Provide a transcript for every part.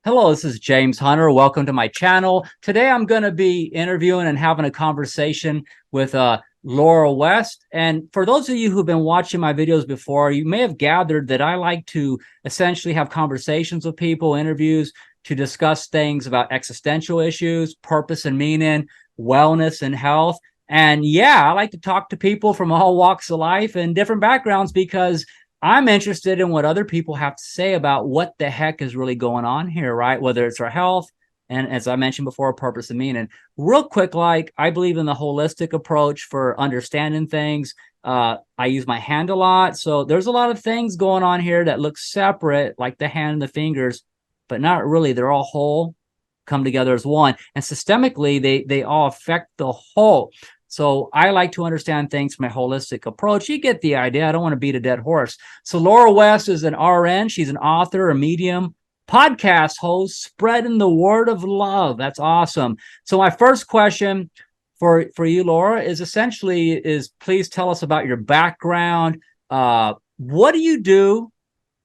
Hello, this is James Hunter. Welcome to my channel. Today I'm going to be interviewing and having a conversation with Laura West. And for those of you who've been watching my videos before, you may have gathered that I like to essentially have conversations with people, interviews to discuss things about existential issues, purpose and meaning, wellness and health. And yeah, I like to talk to people from all walks of life and different backgrounds because I'm interested in what other people have to say about what the heck is really going on here, right? Whether it's our health and, as I mentioned before, purpose and meaning. Real quick, like I believe in the holistic approach for understanding things. I use my hand a lot. So there's a lot of things going on here that look separate, like the hand and the fingers, but not really. They're all whole, come together as one. And systemically, they all affect the whole. So I like to understand things from a holistic approach. You get the idea. I don't want to beat a dead horse. So Laura West is an RN. She's an author, a medium, podcast host, spreading the word of love. That's awesome. So my first question for you, Laura, is please tell us about your background. What do you do?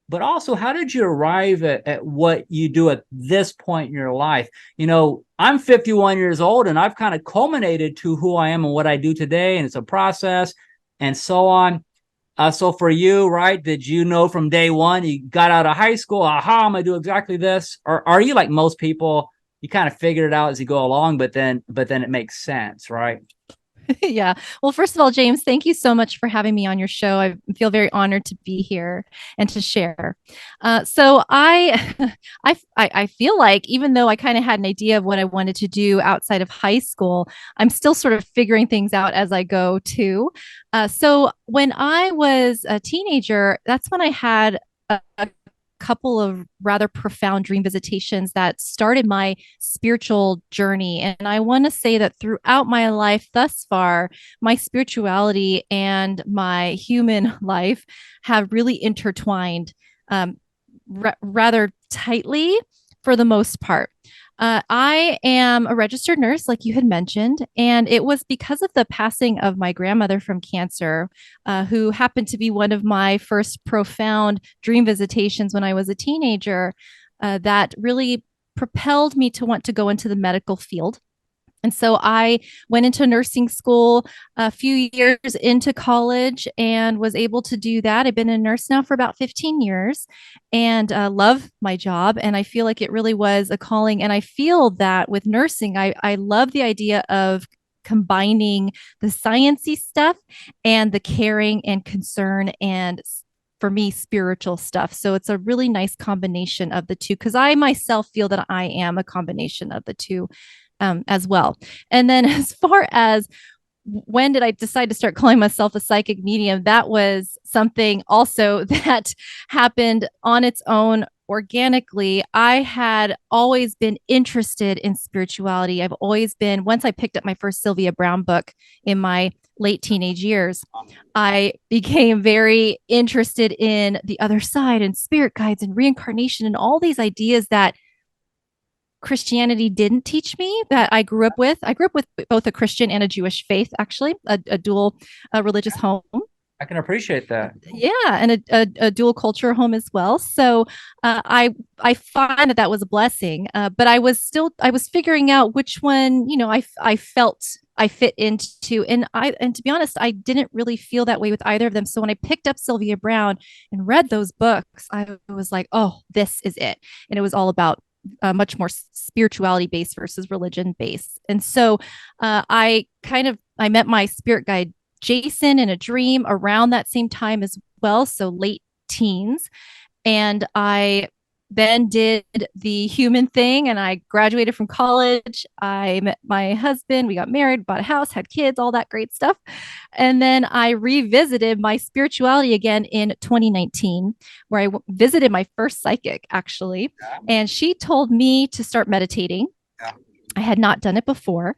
But also, how did you arrive at what you do at this point in your life? You know, I'm 51 years old and I've kind of culminated to who I am and what I do today. And it's a process and so on. So for you, right, did you know from day one, you got out of high school, aha, I'm going to do exactly this? Or are you like most people, you kind of figured it out as you go along, but then it makes sense, right? Yeah. Well, first of all, James, thank you so much for having me on your show. I feel very honored to be here and to share. So I feel like even though I kind of had an idea of what I wanted to do outside of high school, I'm still sort of figuring things out as I go too. So when I was a teenager, that's when I had a couple of rather profound dream visitations that started my spiritual journey. And I want to say that throughout my life thus far, my spirituality and my human life have really intertwined rather tightly for the most part. I am a registered nurse, like you had mentioned, and it was because of the passing of my grandmother from cancer, who happened to be one of my first profound dream visitations when I was a teenager, that really propelled me to want to go into the medical field. And so I went into nursing school a few years into college and was able to do that. I've been a nurse now for about 15 years and love my job. And I feel like it really was a calling. And I feel that with nursing, I love the idea of combining the sciencey stuff and the caring and concern and for me spiritual stuff. So it's a really nice combination of the two because I myself feel that I am a combination of the two as well. And then as far as when did I decide to start calling myself a psychic medium? That was something also that happened on its own organically. I had always been interested in spirituality. I've always been, once I picked up my first Sylvia Browne book in my late teenage years, I became very interested in the other side and spirit guides and reincarnation and all these ideas that Christianity didn't teach me that I grew up with. I grew up with both a Christian and a Jewish faith, actually, a dual religious home. I can appreciate that. Yeah, and a dual culture home as well. So I find that that was a blessing. But I was figuring out which one I felt I fit into, and to be honest, I didn't really feel that way with either of them. So when I picked up Sylvia Browne and read those books, I was like, oh, this is it, and it was all about much more spirituality based versus religion based. And so I met my spirit guide Jason in a dream around that same time as well, so late teens. And I then did the human thing and I graduated from college. I met my husband, we got married, bought a house, had kids, all that great stuff. And then I revisited my spirituality again in 2019, where I visited my first psychic actually. And she told me to start meditating. I had not done it before,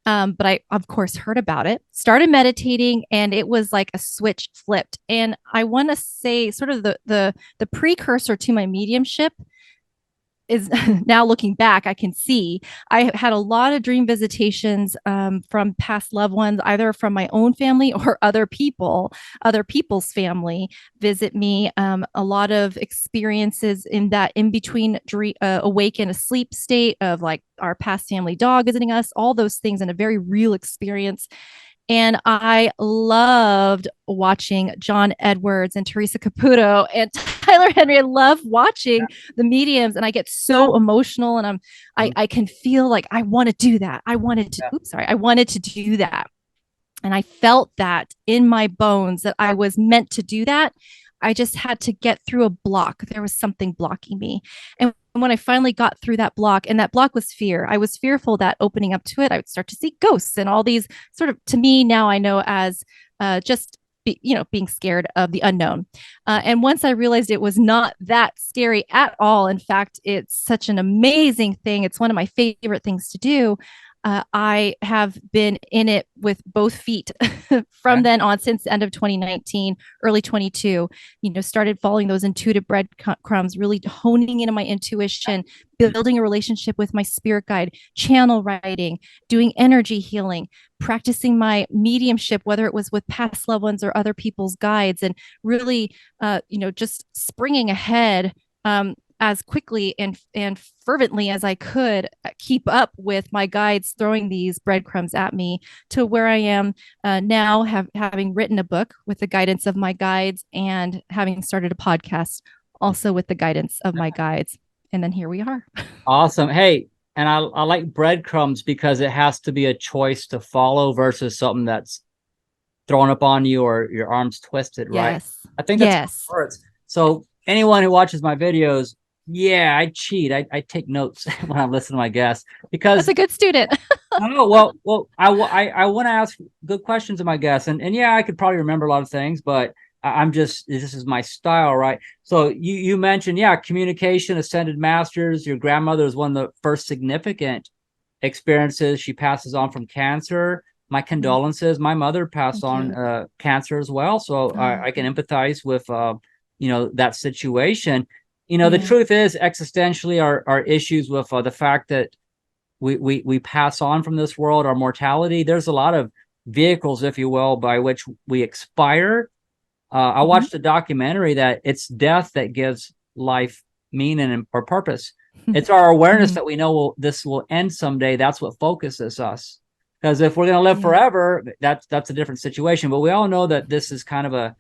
but I, of course, heard about it, started meditating, and it was like a switch flipped. And I want to say, sort of the precursor to my mediumship is now looking back, I can see I had a lot of dream visitations from past loved ones, either from my own family or other people's family visit me. A lot of experiences in that in between dream, awake and asleep state of like our past family dog visiting us, all those things in a very real experience. And I loved watching John Edwards and Teresa Caputo and Tyler Henry. I love watching the mediums, and I get so emotional, and I can feel like I want to do that. I wanted to do that. And I felt that in my bones that I was meant to do that. I just had to get through a block. There was something blocking me. And when I finally got through that block, and that block was fear, I was fearful that opening up to it, I would start to see ghosts and all these sort of, to me now I know as being scared of the unknown. And once I realized it was not that scary at all, in fact, it's such an amazing thing. It's one of my favorite things to do. I have been in it with both feet from then on, since the end of 2019, early 22, started following those intuitive breadcrumbs, really honing into my intuition, building a relationship with my spirit guide, channel writing, doing energy healing, practicing my mediumship, whether it was with past loved ones or other people's guides, and really, just springing ahead, as quickly and fervently as I could keep up with my guides throwing these breadcrumbs at me to where I am now, having written a book with the guidance of my guides and having started a podcast also with the guidance of my guides. And then here we are. Awesome. Hey, and I like breadcrumbs because it has to be a choice to follow versus something that's thrown up on you or your arms twisted, right? Yes. I think that's how it works. So anyone who watches my videos, yeah, I cheat. I take notes when I listen to my guests because that's a good student. Oh, well, I want to ask good questions of my guests, and yeah, I could probably remember a lot of things, but this is my style, right? So you mentioned, yeah, communication, ascended masters. Your grandmother is one of the first significant experiences. She passes on from cancer. My condolences. My mother passed on cancer as well, so I can empathize with that situation. The truth is, existentially, our issues with the fact that we pass on from this world, our mortality. There's a lot of vehicles, if you will, by which we expire. I watched a documentary that it's death that gives life meaning or purpose. It's our awareness that we know this will end someday. That's what focuses us. Because if we're going to live forever, that's a different situation. But we all know that this is kind of a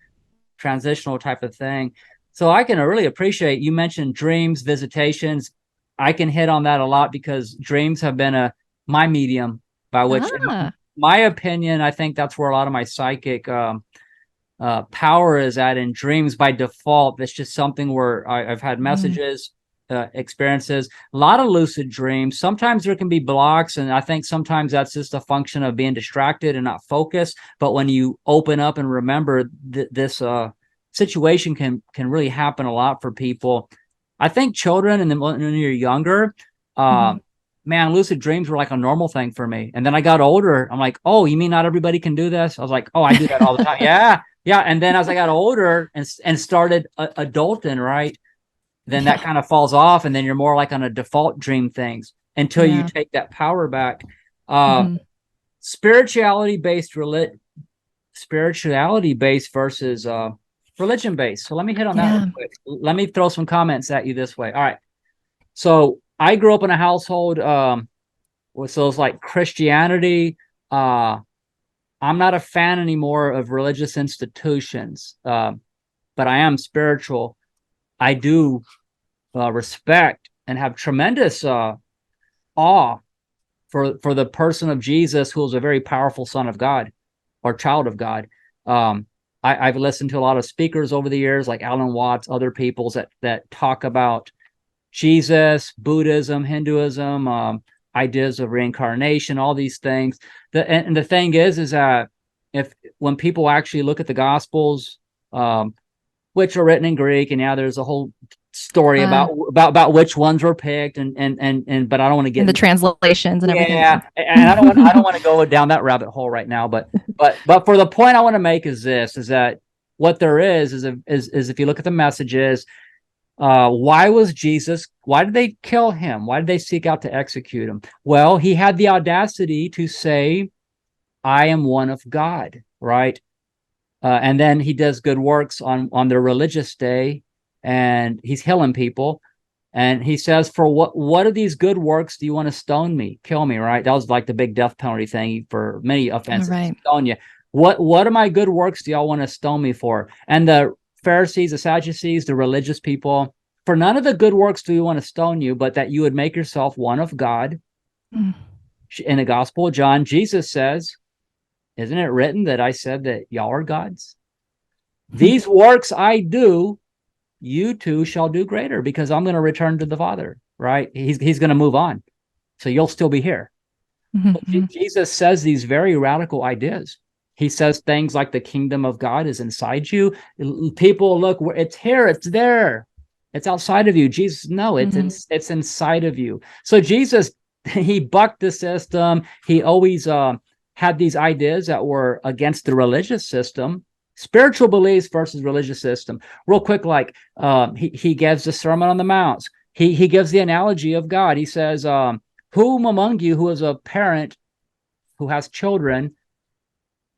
transitional type of thing. So I can really appreciate, you mentioned dreams, visitations. I can hit on that a lot because dreams have been my medium by which, in my opinion, I think that's where a lot of my psychic power is at, in dreams by default. It's just something where I've had messages, experiences, a lot of lucid dreams. Sometimes there can be blocks, and I think sometimes that's just a function of being distracted and not focused. But when you open up and remember this situation can really happen a lot for people. I think children, and then when you're younger, man, lucid dreams were like a normal thing for me. And then I got older, I'm like, oh, you mean not everybody can do this? I was like, oh, I do that all the time. Yeah. And then as I got older and started adulting, right, then that kind of falls off, and then you're more like on a default dream things until you take that power back. Spirituality based versus religion based. So let me hit on that real quick. Let me throw some comments at you this way. All right. So I grew up in a household with those like Christianity. I'm not a fan anymore of religious institutions, but I am spiritual. I do respect and have tremendous awe for the person of Jesus, who is a very powerful son of God or child of God. I've listened to a lot of speakers over the years, like Alan Watts, other people that talk about Jesus, Buddhism, Hinduism, ideas of reincarnation, all these things. And the thing is that when people actually look at the Gospels, which are written in Greek, and there's a whole story about which ones were picked, and but I don't want to get into the translations and everything. Yeah, and I don't want to go down that rabbit hole right now. But for the point I want to make is that what there is if you look at the messages, Why did they kill him? Why did they seek out to execute him? Well, he had the audacity to say, I am one of God, right? And then he does good works on their religious day, and he's healing people. And he says, for what of these good works do you want to stone me, kill me, right? That was like the big death penalty thing for many offenses. Right. Stone you. What of my good works do y'all want to stone me for? And the Pharisees, the Sadducees, the religious people, for none of the good works do we want to stone you, but that you would make yourself one of God. Mm. In the Gospel of John, Jesus says, isn't it written that I said that y'all are gods? These works I do, you too shall do greater, because I'm going to return to the Father, right? He's going to move on. So you'll still be here. Mm-hmm. Jesus says these very radical ideas. He says things like the kingdom of God is inside you. People look, it's here, it's there. It's outside of you. Jesus, no, it's inside of you. So Jesus, he bucked the system. He always had these ideas that were against the religious system. Spiritual beliefs versus religious system. Real quick, like he gives the Sermon on the Mount. He gives the analogy of God. He says, whom among you who is a parent who has children,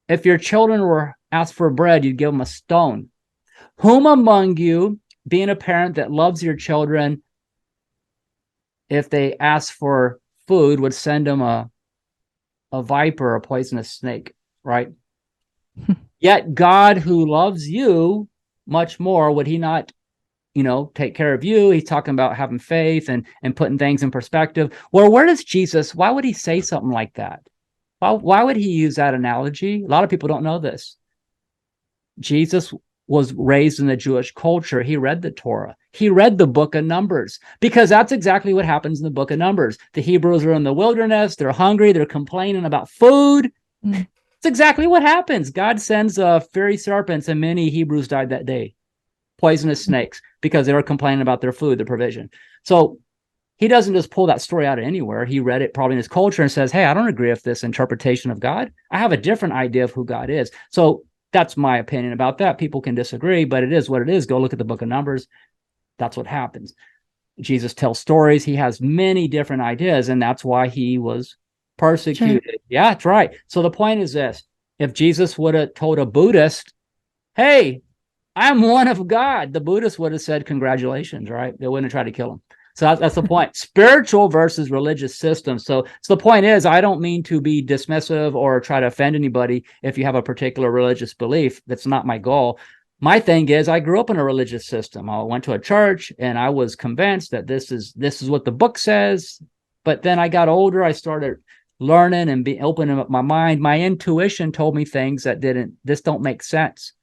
if your children were asked for bread, you'd give them a stone. Whom among you, being a parent that loves your children, if they ask for food, would send them a viper, a poisonous snake, right? Yet God, who loves you much more, would he not, take care of you? He's talking about having faith and putting things in perspective. Well, where does Jesus, why would he say something like that? Why would he use that analogy? A lot of people don't know this. Jesus was raised in the Jewish culture. He read the Torah. He read the book of Numbers, because that's exactly what happens in the book of Numbers. The Hebrews are in the wilderness. They're hungry. They're complaining about food. Mm. It's exactly what happens. God sends fiery serpents, and many Hebrews died that day. Poisonous snakes, because they were complaining about their food, the provision. So he doesn't just pull that story out of anywhere. He read it probably in his culture and says, hey, I don't agree with this interpretation of God. I have a different idea of who God is. So that's my opinion about that. People can disagree, but it is what it is. Go look at the book of Numbers. That's what happens. Jesus tells stories. He has many different ideas, and that's why he was persecuted. Sure. Yeah, that's right. So the point is this. If Jesus would have told a Buddhist, hey, I'm one of God, the Buddhist would have said, congratulations, right? They wouldn't have tried to kill him. So that's the point. Spiritual versus religious systems. So the point is, I don't mean to be dismissive or try to offend anybody if you have a particular religious belief. That's not my goal. My thing is, I grew up in a religious system. I went to a church, and I was convinced that this is what the book says. But then I got older. I started learning and opening up my mind. My intuition told me things that don't make sense.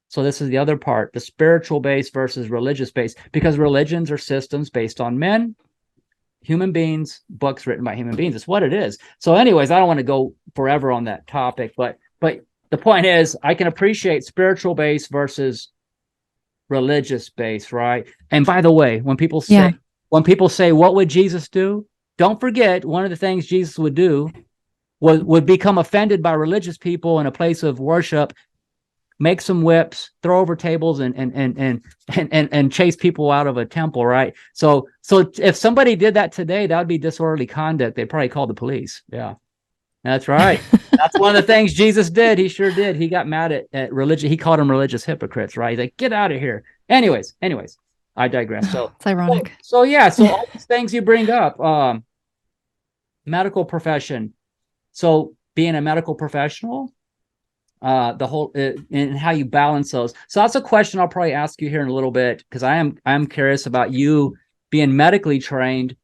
So this is the other part, the spiritual base versus religious base, because religions are systems based on men, human beings, books written by human beings. It's what it is. So anyways, I don't want to go forever on that topic, but the point is, I can appreciate spiritual base versus religious base, right? And by the way, when people say, what would Jesus do? Don't forget, one of the things Jesus would do would become offended by religious people in a place of worship, make some whips, throw over tables, and chase people out of a temple, right? So if somebody did that today, that would be disorderly conduct. They'd probably call the police. Yeah, that's right. That's one of the things Jesus did. He sure did. He got mad at religion. He called them religious hypocrites, right? He's like, get out of here. Anyways, I digress. So it's ironic. So all these things you bring up, medical profession. So being a medical professional, the whole and how you balance those. So that's a question I'll probably ask you here in a little bit, because I'm curious about you being medically trained,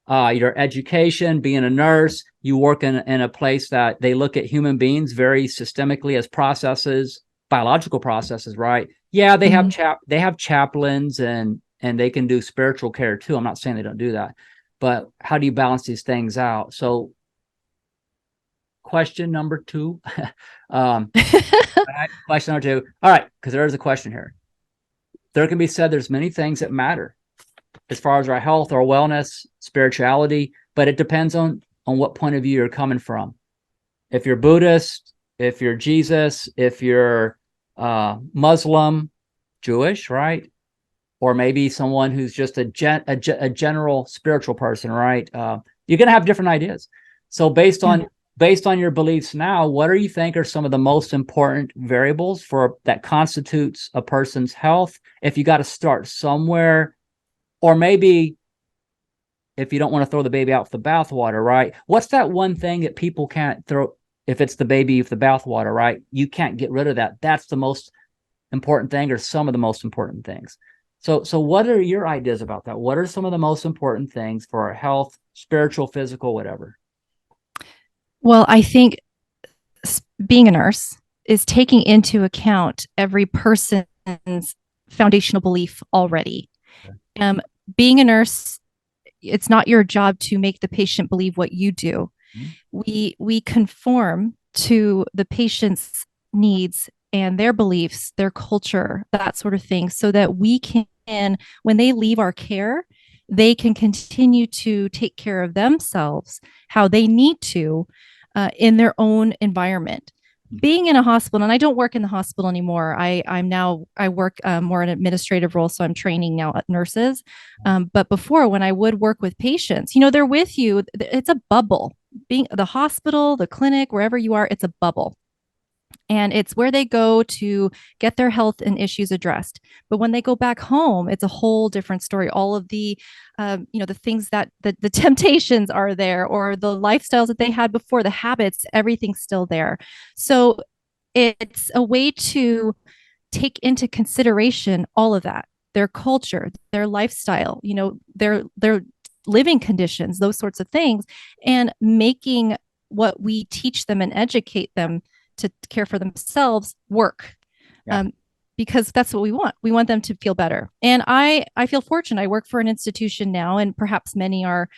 your education, being a nurse. You work in a place that they look at human beings very systemically as processes, biological processes, right? Yeah, they have chaplains and they can do spiritual care too. I'm not saying they don't do that, but how do you balance these things out? So question number 2. Question number 2. All right, because there is a question here. There can be said there's many things that matter as far as our health, our wellness, spirituality, but it depends on what point of view you're coming from. If you're Buddhist, if you're Jesus, if you're Muslim, Jewish, right? or maybe someone who's just a general spiritual person, right? You're going to have different ideas. So based on your beliefs now, what do you think are some of the most important variables for that constitutes a person's health? If you got to start somewhere, or maybe if you don't want to throw the baby out with the bathwater, right? What's that one thing that people can't throw? If it's the baby with the bathwater, right? You can't get rid of that. That's the most important thing, or some of the most important things. So what are your ideas about that? What are some of the most important things for our health, spiritual, physical, whatever? Well, I think being a nurse is taking into account every person's foundational belief already. Being a nurse, it's not your job to make the patient believe what you do. We conform to the patient's needs and their beliefs, their culture, that sort of thing, so that we can, when they leave our care, they can continue to take care of themselves how they need to in their own environment. Being in a hospital, and I don't work in the hospital anymore. I work more in an administrative role, so I'm training now at nurses. But before, when I would work with patients, they're with you. It's a bubble. Being the hospital, the clinic, wherever you are, it's a bubble. And it's where they go to get their health and issues addressed. But when they go back home, it's a whole different story. All of the, the things that the temptations are there, or the lifestyles that they had before, the habits, everything's still there. So it's a way to take into consideration all of that, their culture, their lifestyle, their living conditions, those sorts of things, and making what we teach them and educate them to care for themselves work. Because that's what we want. We want them to feel better. And I feel fortunate. I work for an institution now, and perhaps many are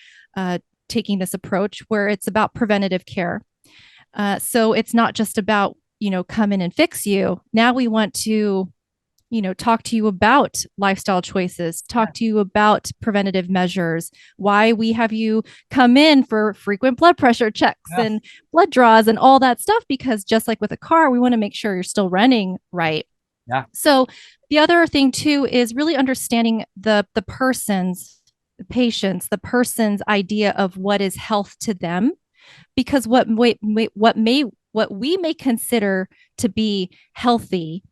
taking this approach where it's about preventative care. So it's not just about, come in and fix you. Now we want to, talk to you about lifestyle choices, talk to you about preventative measures, why we have you come in for frequent blood pressure checks and blood draws and all that stuff, because just like with a car, we want to make sure you're still running right. Yeah. So the other thing too is really understanding the patient's, the person's idea of what is health to them, because what we may consider to be healthy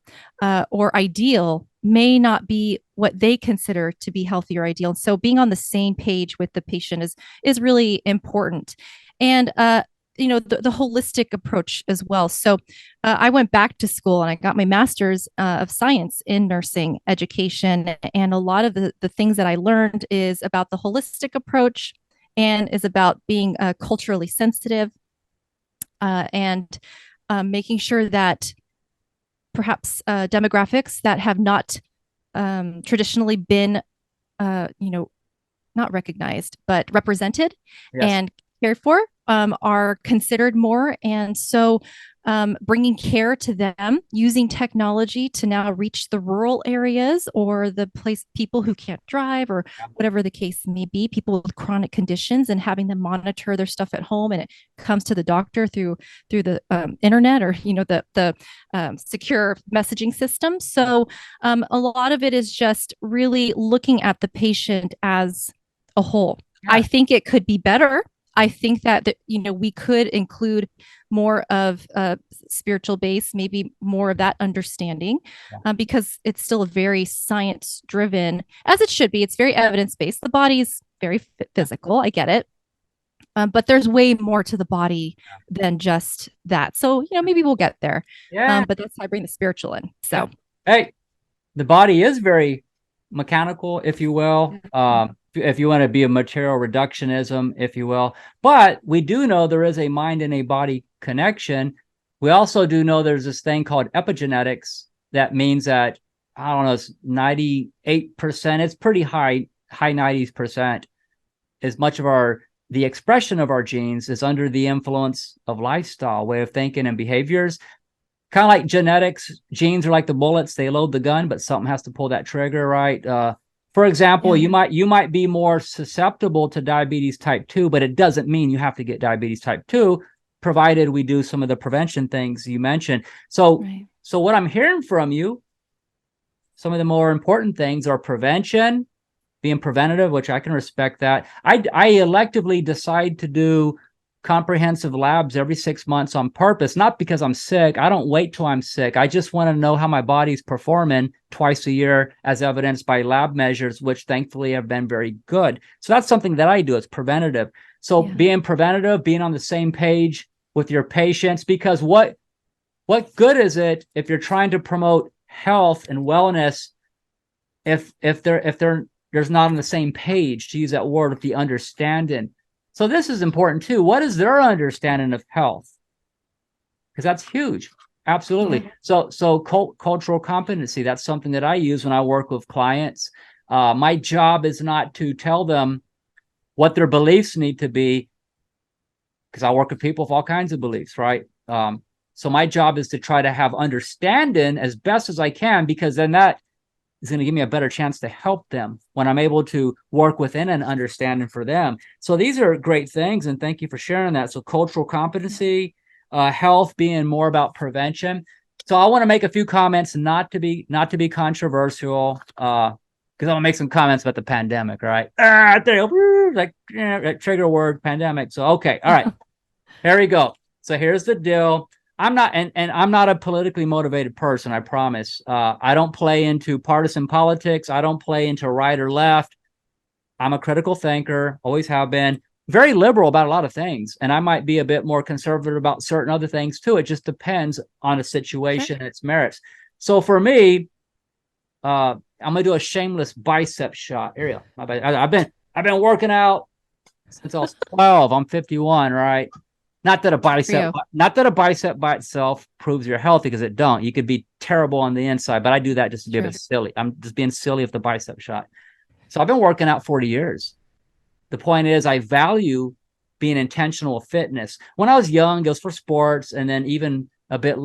or ideal may not be what they consider to be healthy or ideal. So being on the same page with the patient is really important. And the holistic approach as well. So I went back to school and I got my master's of science in nursing education. And a lot of the things that I learned is about the holistic approach, and is about being culturally sensitive, and making sure that perhaps demographics that have not traditionally been, not recognized, but represented and cared for are considered more. And so bringing care to them, using technology to now reach the rural areas, or the people who can't drive, or whatever the case may be, people with chronic conditions, and having them monitor their stuff at home, and it comes to the doctor through the internet, or the secure messaging system. So a lot of it is just really looking at the patient as a whole. I think it could be better. I think that we could include more of a spiritual base, maybe more of that understanding, because it's still a very science driven, as it should be. It's very evidence based. The body's very physical. I get it. But there's way more to the body than just that. So, maybe we'll get there. But that's how I bring the spiritual in. So, hey, the body is very mechanical, if you will. If you want to be a material reductionism, if you will. But we do know there is a mind and a body connection. We also do know there's this thing called epigenetics. That means that, I don't know, it's 98%. It's pretty high 90s%. As much of the expression of our genes is under the influence of lifestyle, way of thinking, and behaviors. Kind of like genetics. Genes are like the bullets. They load the gun, but something has to pull that trigger, right? For example, you might be more susceptible to diabetes type 2, but it doesn't mean you have to get diabetes type 2, provided we do some of the prevention things you mentioned. So what I'm hearing from you, some of the more important things are prevention, being preventative, which I can respect that. I electively decide to do comprehensive labs every 6 months on purpose, not because I'm sick. I don't wait till I'm sick. I just want to know how my body's performing twice a year, as evidenced by lab measures, which thankfully have been very good. So that's something that I do. It's preventative. So being preventative, being on the same page with your patients, because what good is it if you're trying to promote health and wellness if there's not on the same page, to use that word, with the understanding. So this is important too. What is their understanding of health? Because that's huge. Absolutely. So cultural competency, that's something that I use when I work with clients. My job is not to tell them what their beliefs need to be, because I work with people with all kinds of beliefs, right? So my job is to try to have understanding as best as I can, because then that is going to give me a better chance to help them when I'm able to work within an understanding for them. So these are great things, and thank you for sharing that. So cultural competency, health being more about prevention. So I want to make a few comments, not to be controversial, because I'm gonna make some comments about the pandemic, right? Like trigger word, pandemic. So okay, all right, here we go. So here's the deal. I'm not, and I'm not a politically motivated person, I promise. I don't play into partisan politics. I don't play into right or left. I'm a critical thinker, always have been, very liberal about a lot of things. And I might be a bit more conservative about certain other things too. It just depends on a situation and its merits. So for me, I'm gonna do a shameless bicep shot. Here you go. I've been working out since I was 12. I'm 51, right? Not that a bicep by itself proves you're healthy, because it don't. You could be terrible on the inside, but I do that just to be a bit silly. I'm just being silly with the bicep shot. So I've been working out 40 years. The point is, I value being intentional with fitness. When I was young, it was for sports, and then even a bit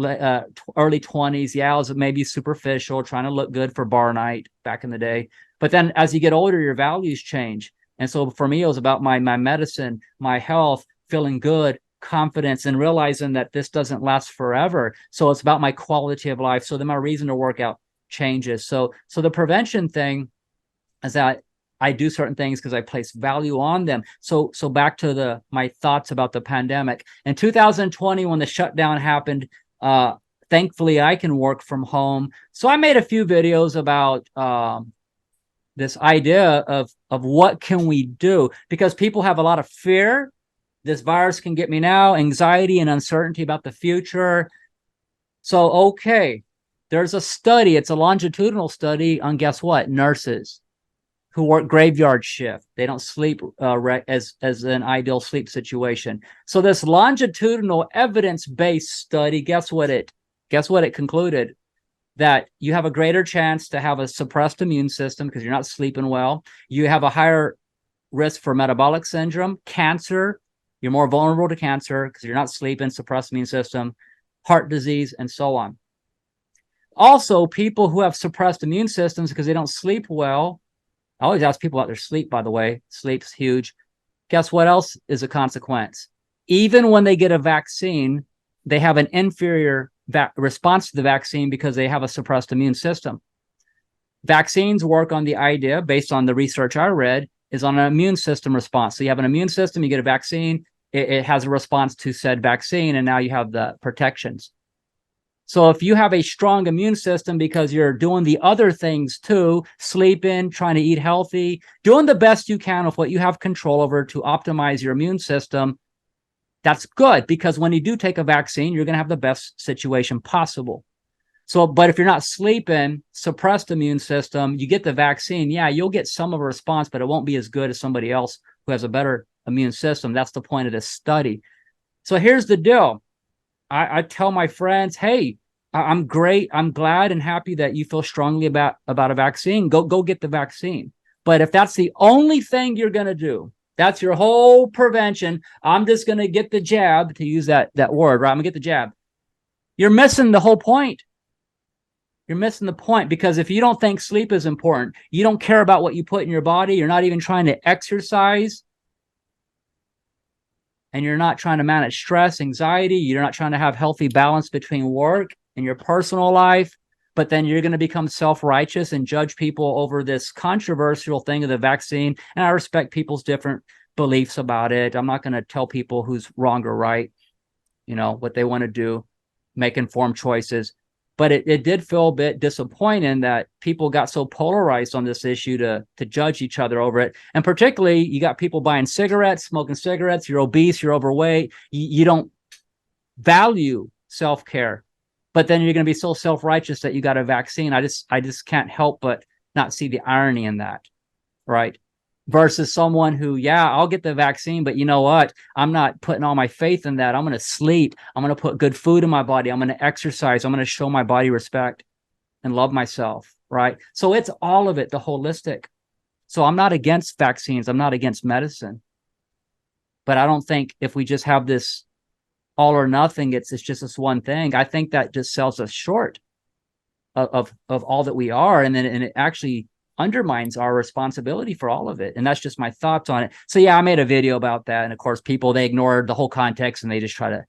early 20s. Yeah, I was maybe superficial, trying to look good for bar night back in the day. But then as you get older, your values change. And so for me, it was about my medicine, my health, feeling good, confidence, and realizing that this doesn't last forever. So it's about my quality of life. So then my reason to work out changes. So the prevention thing is that I do certain things because I place value on them. So back to my thoughts about the pandemic. In 2020, when the shutdown happened, thankfully I can work from home. So I made a few videos about this idea of what can we do, because people have a lot of fear. This virus can get me now, anxiety and uncertainty about the future. So, okay, there's a study. It's a longitudinal study on, guess what? Nurses who work graveyard shift. They don't sleep as an ideal sleep situation. So this longitudinal evidence-based study, guess what it concluded? That you have a greater chance to have a suppressed immune system because you're not sleeping well. You have a higher risk for metabolic syndrome, cancer. You're more vulnerable to cancer because you're not sleeping, suppressed immune system, heart disease, and so on. Also, people who have suppressed immune systems because they don't sleep well. I always ask people about their sleep, by the way. Sleep's huge. Guess what else is a consequence? Even when they get a vaccine, they have an inferior response to the vaccine because they have a suppressed immune system. Vaccines work on the idea, based on the research I read, is on an immune system response. So you have an immune system, you get a vaccine, it has a response to said vaccine, and now you have the protections. So if you have a strong immune system because you're doing the other things too, sleeping, trying to eat healthy, doing the best you can with what you have control over to optimize your immune system, that's good, because when you do take a vaccine, you're going to have the best situation possible. So, but if you're not sleeping, suppressed immune system, you get the vaccine, yeah, you'll get some of a response, but it won't be as good as somebody else who has a better immune system. That's the point of this study. So here's the deal. I tell my friends, hey, I'm great. I'm glad and happy that you feel strongly about a vaccine. Go get the vaccine. But if that's the only thing you're going to do, that's your whole prevention, I'm just going to get the jab, to use that word, right? I'm going to get the jab. You're missing the whole point. You're missing the point, because if you don't think sleep is important, you don't care about what you put in your body, you're not even trying to exercise, and you're not trying to manage stress, anxiety, you're not trying to have healthy balance between work and your personal life, but then you're going to become self-righteous and judge people over this controversial thing of the vaccine. And I respect people's different beliefs about it. I'm not going to tell people who's wrong or right, what they want to do, make informed choices. But it did feel a bit disappointing that people got so polarized on this issue to judge each other over it. And particularly, you got people buying cigarettes, smoking cigarettes, you're obese, you're overweight, you don't value self-care, but then you're going to be so self-righteous that you got a vaccine. I just can't help but not see the irony in that, right? Versus someone who, yeah, I'll get the vaccine, but you know what? I'm not putting all my faith in that. I'm going to sleep. I'm going to put good food in my body. I'm going to exercise. I'm going to show my body respect and love myself, right? So it's all of it, the holistic. So I'm not against vaccines. I'm not against medicine. But I don't think if we just have this all or nothing, it's just this one thing. I think that just sells us short of all that we are. And it actually undermines our responsibility for all of it. And that's just my thoughts on it. So yeah, I made a video about that. And of course, people, they ignored the whole context and they just try to,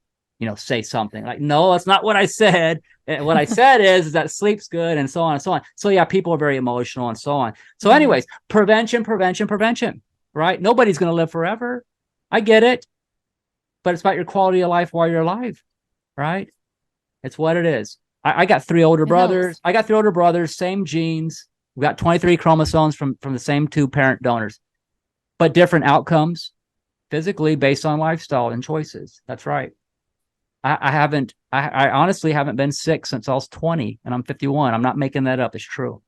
say something like, no, that's not what I said. What I said is that sleep's good and so on and so on. So yeah, people are very emotional and so on. So anyways, prevention, right? Nobody's going to live forever. I get it. But it's about your quality of life while you're alive, right? It's what it is. I got three older brothers. I got three older brothers, same genes. We got 23 chromosomes from the same two parent donors, but different outcomes physically based on lifestyle and choices. That's right. I honestly haven't been sick since I was 20 and I'm 51. I'm not making that up. It's true.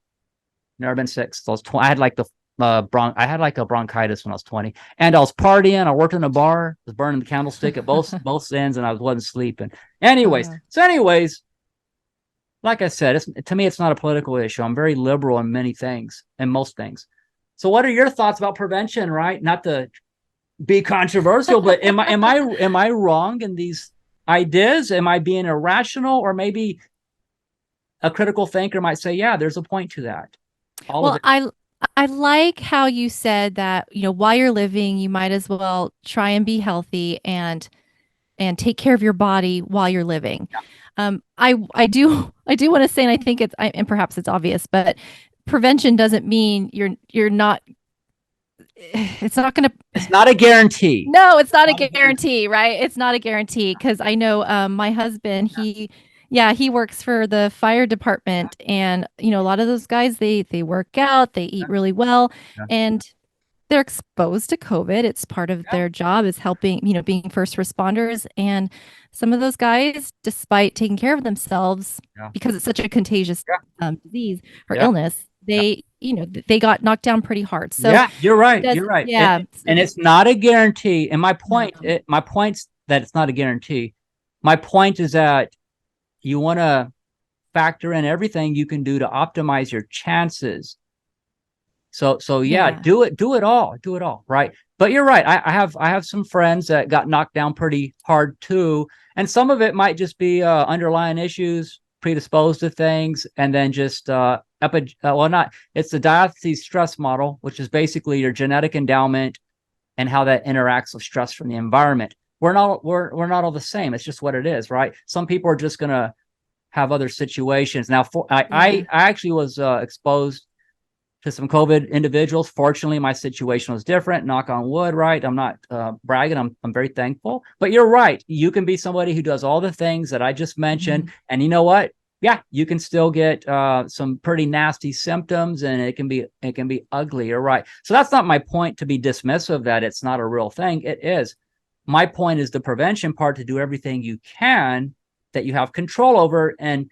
Never been sick since I was 20. I had like I had like a bronchitis when I was 20 and I was partying. I worked in a bar, was burning the candlestick at both ends and I wasn't sleeping. Anyways, like I said, to me, it's not a political issue. I'm very liberal in many things and most things. So what are your thoughts about prevention, right? Not to be controversial, but am I wrong in these ideas? Am I being irrational? Or maybe a critical thinker might say, yeah, there's a point to that. I like how you said that, while you're living, you might as well try and be healthy and take care of your body while you're living. Yeah. I do want to say, and I think and perhaps it's obvious, but prevention doesn't mean you're not. It's not a guarantee. No, it's not a guarantee, right? It's not a guarantee because I know my husband, he works for the fire department, and a lot of those guys they work out, they eat really well, and they're exposed to COVID. It's part of their job is helping, being first responders. And some of those guys, despite taking care of themselves, because it's such a contagious disease or illness, they got knocked down pretty hard. So yeah, you're right. You're right. Yeah. And it's not a guarantee. And my point's that it's not a guarantee. My point is that you want to factor in everything you can do to optimize your chances. So yeah, do it all, right? But you're right. I have some friends that got knocked down pretty hard too, and some of it might just be underlying issues, predisposed to things, and then just it's the diathesis stress model, which is basically your genetic endowment and how that interacts with stress from the environment. We're not all the same. It's just what it is, right? Some people are just gonna have other situations. Now, I actually was exposed to some COVID individuals. Fortunately, my situation was different. Knock on wood, right? I'm not bragging. I'm very thankful. But you're right. You can be somebody who does all the things that I just mentioned, and you know what? Yeah, you can still get some pretty nasty symptoms, and it can be ugly. You're right. So that's not my point to be dismissive that it's not a real thing. It is. My point is the prevention part, to do everything you can that you have control over, and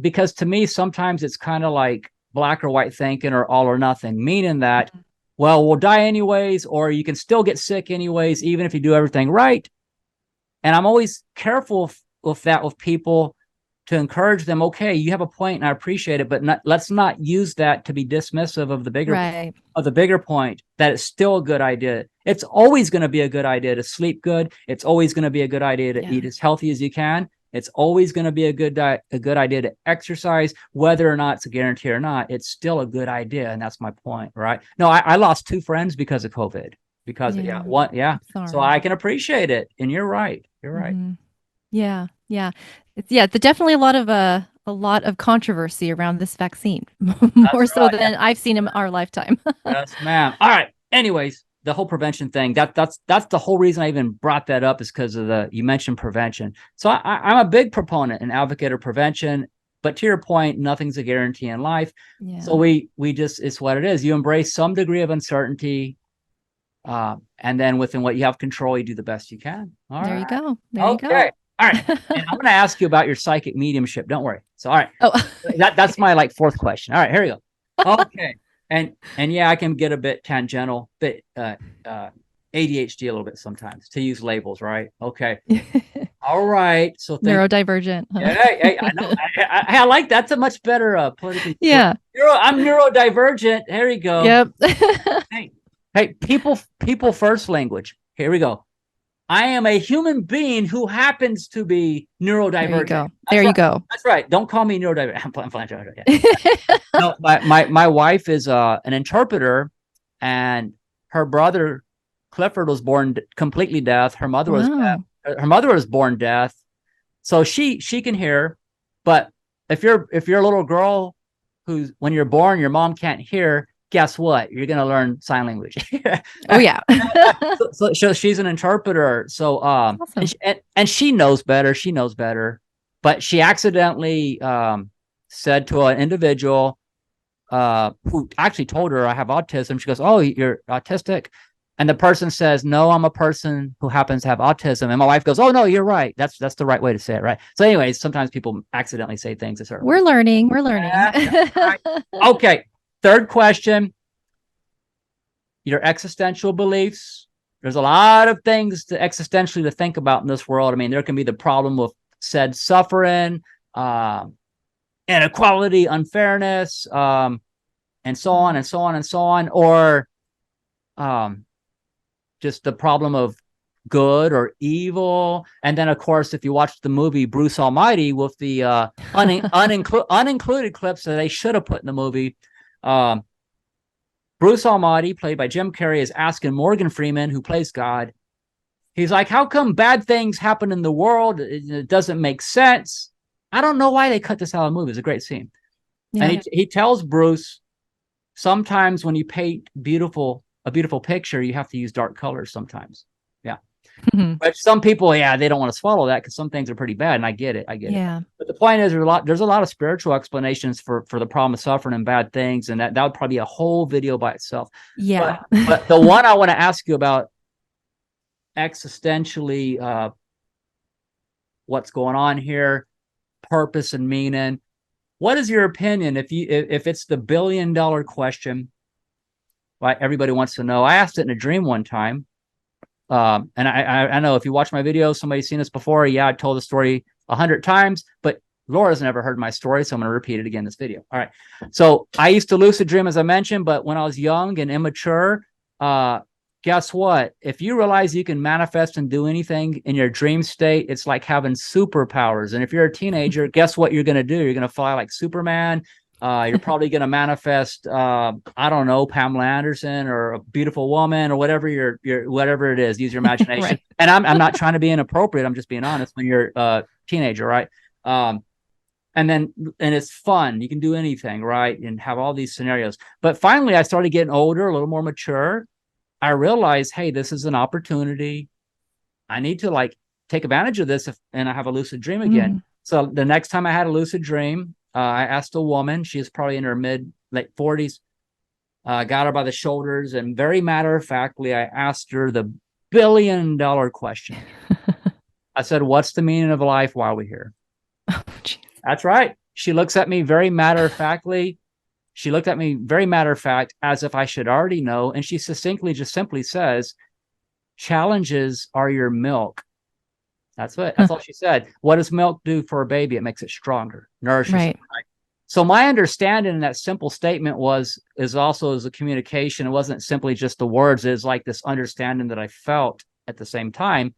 because to me sometimes it's kind of like black or white thinking or all or nothing, meaning that, well, we'll die anyways, or you can still get sick anyways, even if you do everything right. And I'm always careful with that with people, to encourage them. Okay, you have a point and I appreciate it, but let's not use that to be dismissive of the bigger point, that it's still a good idea. It's always going to be a good idea to sleep good. It's always going to be a good idea to eat as healthy as you can. It's always going to be a good idea to exercise, whether or not it's a guarantee or not. It's still a good idea, and that's my point, right? No, I lost two friends because of COVID. So I can appreciate it, and you're right. You're right. Yeah. Definitely a a lot of controversy around this vaccine, more That's so right. than I've seen in our lifetime. Yes, ma'am. All right. Anyways, the whole prevention thing, that's the whole reason I even brought that up, is because of you mentioned prevention. So I'm a big proponent and advocate of prevention, but to your point, nothing's a guarantee in life. Yeah. So we just, it's what it is. You embrace some degree of uncertainty, and then within what you have control, you do the best you can. All there right. you go. There Okay. you go. All right. And I'm going to ask you about your psychic mediumship. Don't worry. So, all right. Oh, That's my like fourth question. All right, here we go. Okay. And yeah, I can get a bit tangential, bit ADHD a little bit sometimes, to use labels, right? Okay. All right. So neurodivergent. Huh? Yeah, hey, I know. I like that's a much better politically. Yeah. I'm neurodivergent. Here you go. Yep. Hey, people first language. Here we go. I am a human being who happens to be neurodivergent. There you go. There you go. That's right. Don't call me neurodivergent. I'm fine. Yeah. No, my wife is an interpreter, and her brother Clifford was born completely deaf. Her mother was deaf. Her mother was born deaf, so she can hear. But if you're a little girl who's, when you're born, your mom can't hear, guess what? You're gonna learn sign language. Oh yeah. so she's an interpreter. So awesome. and she knows better. She knows better, but she accidentally said to an individual who actually told her I have autism. She goes, "Oh, you're autistic." And the person says, "No, I'm a person who happens to have autism." And my wife goes, "Oh no, you're right. That's the right way to say it, right?" So, anyways, sometimes people accidentally say things a certain way. We're learning. We're learning. Right. Okay. Third question. Your existential beliefs. There's a lot of things to existentially to think about in this world. I mean, there can be the problem of said suffering, inequality, unfairness, and so on and so on and so on, or just the problem of good or evil. And then, of course, if you watch the movie Bruce Almighty with the unincluded clips that they should have put in the movie, Bruce Almighty, played by Jim Carrey, is asking Morgan Freeman, who plays God, he's like, how come bad things happen in the world? It doesn't make sense. I don't know why they cut this out of the movie. It's a great scene. Yeah. And he tells Bruce, sometimes when you paint a beautiful picture, you have to use dark colors sometimes. Yeah. Mm-hmm. But some people, they don't want to swallow that because some things are pretty bad, and I get it. Yeah. But the point is, there's a lot of spiritual explanations for the problem of suffering and bad things, and that would probably be a whole video by itself. Yeah. But the one I want to ask you about existentially, what's going on here, purpose and meaning. What is your opinion if it's the $1 billion question? Right, everybody wants to know. I asked it in a dream one time. And I know if you watch my videos, somebody's seen this before. Yeah, I told the story 100 times, but Laura's never heard my story, so I'm going to repeat it again in this video. All right. So I used to lucid dream, as I mentioned, but when I was young and immature, guess what? If you realize you can manifest and do anything in your dream state, it's like having superpowers. And if you're a teenager, guess what you're going to do? You're going to fly like Superman. You're probably going to manifest, I don't know, Pamela Anderson or a beautiful woman or whatever whatever it is. Use your imagination. Right. And I'm not trying to be inappropriate. I'm just being honest. When you're a teenager, right? And it's fun. You can do anything, right? And have all these scenarios. But finally, I started getting older, a little more mature. I realized, hey, this is an opportunity. I need to take advantage of this and I have a lucid dream again. Mm. So the next time I had a lucid dream, I asked a woman, she's probably in her late 40s, got her by the shoulders, and very matter-of-factly, I asked her the $1 billion question. I said, what's the meaning of life while we're here? Oh, that's right. She looks at me very matter-of-factly. She looked at me very matter-of-fact, as if I should already know, and she simply says, challenges are your milk. That's it. That's all she said. What does milk do for a baby? It makes it stronger, nourishes it. Right? So my understanding in that simple statement is also as a communication. It wasn't simply just the words. It was like this understanding that I felt at the same time,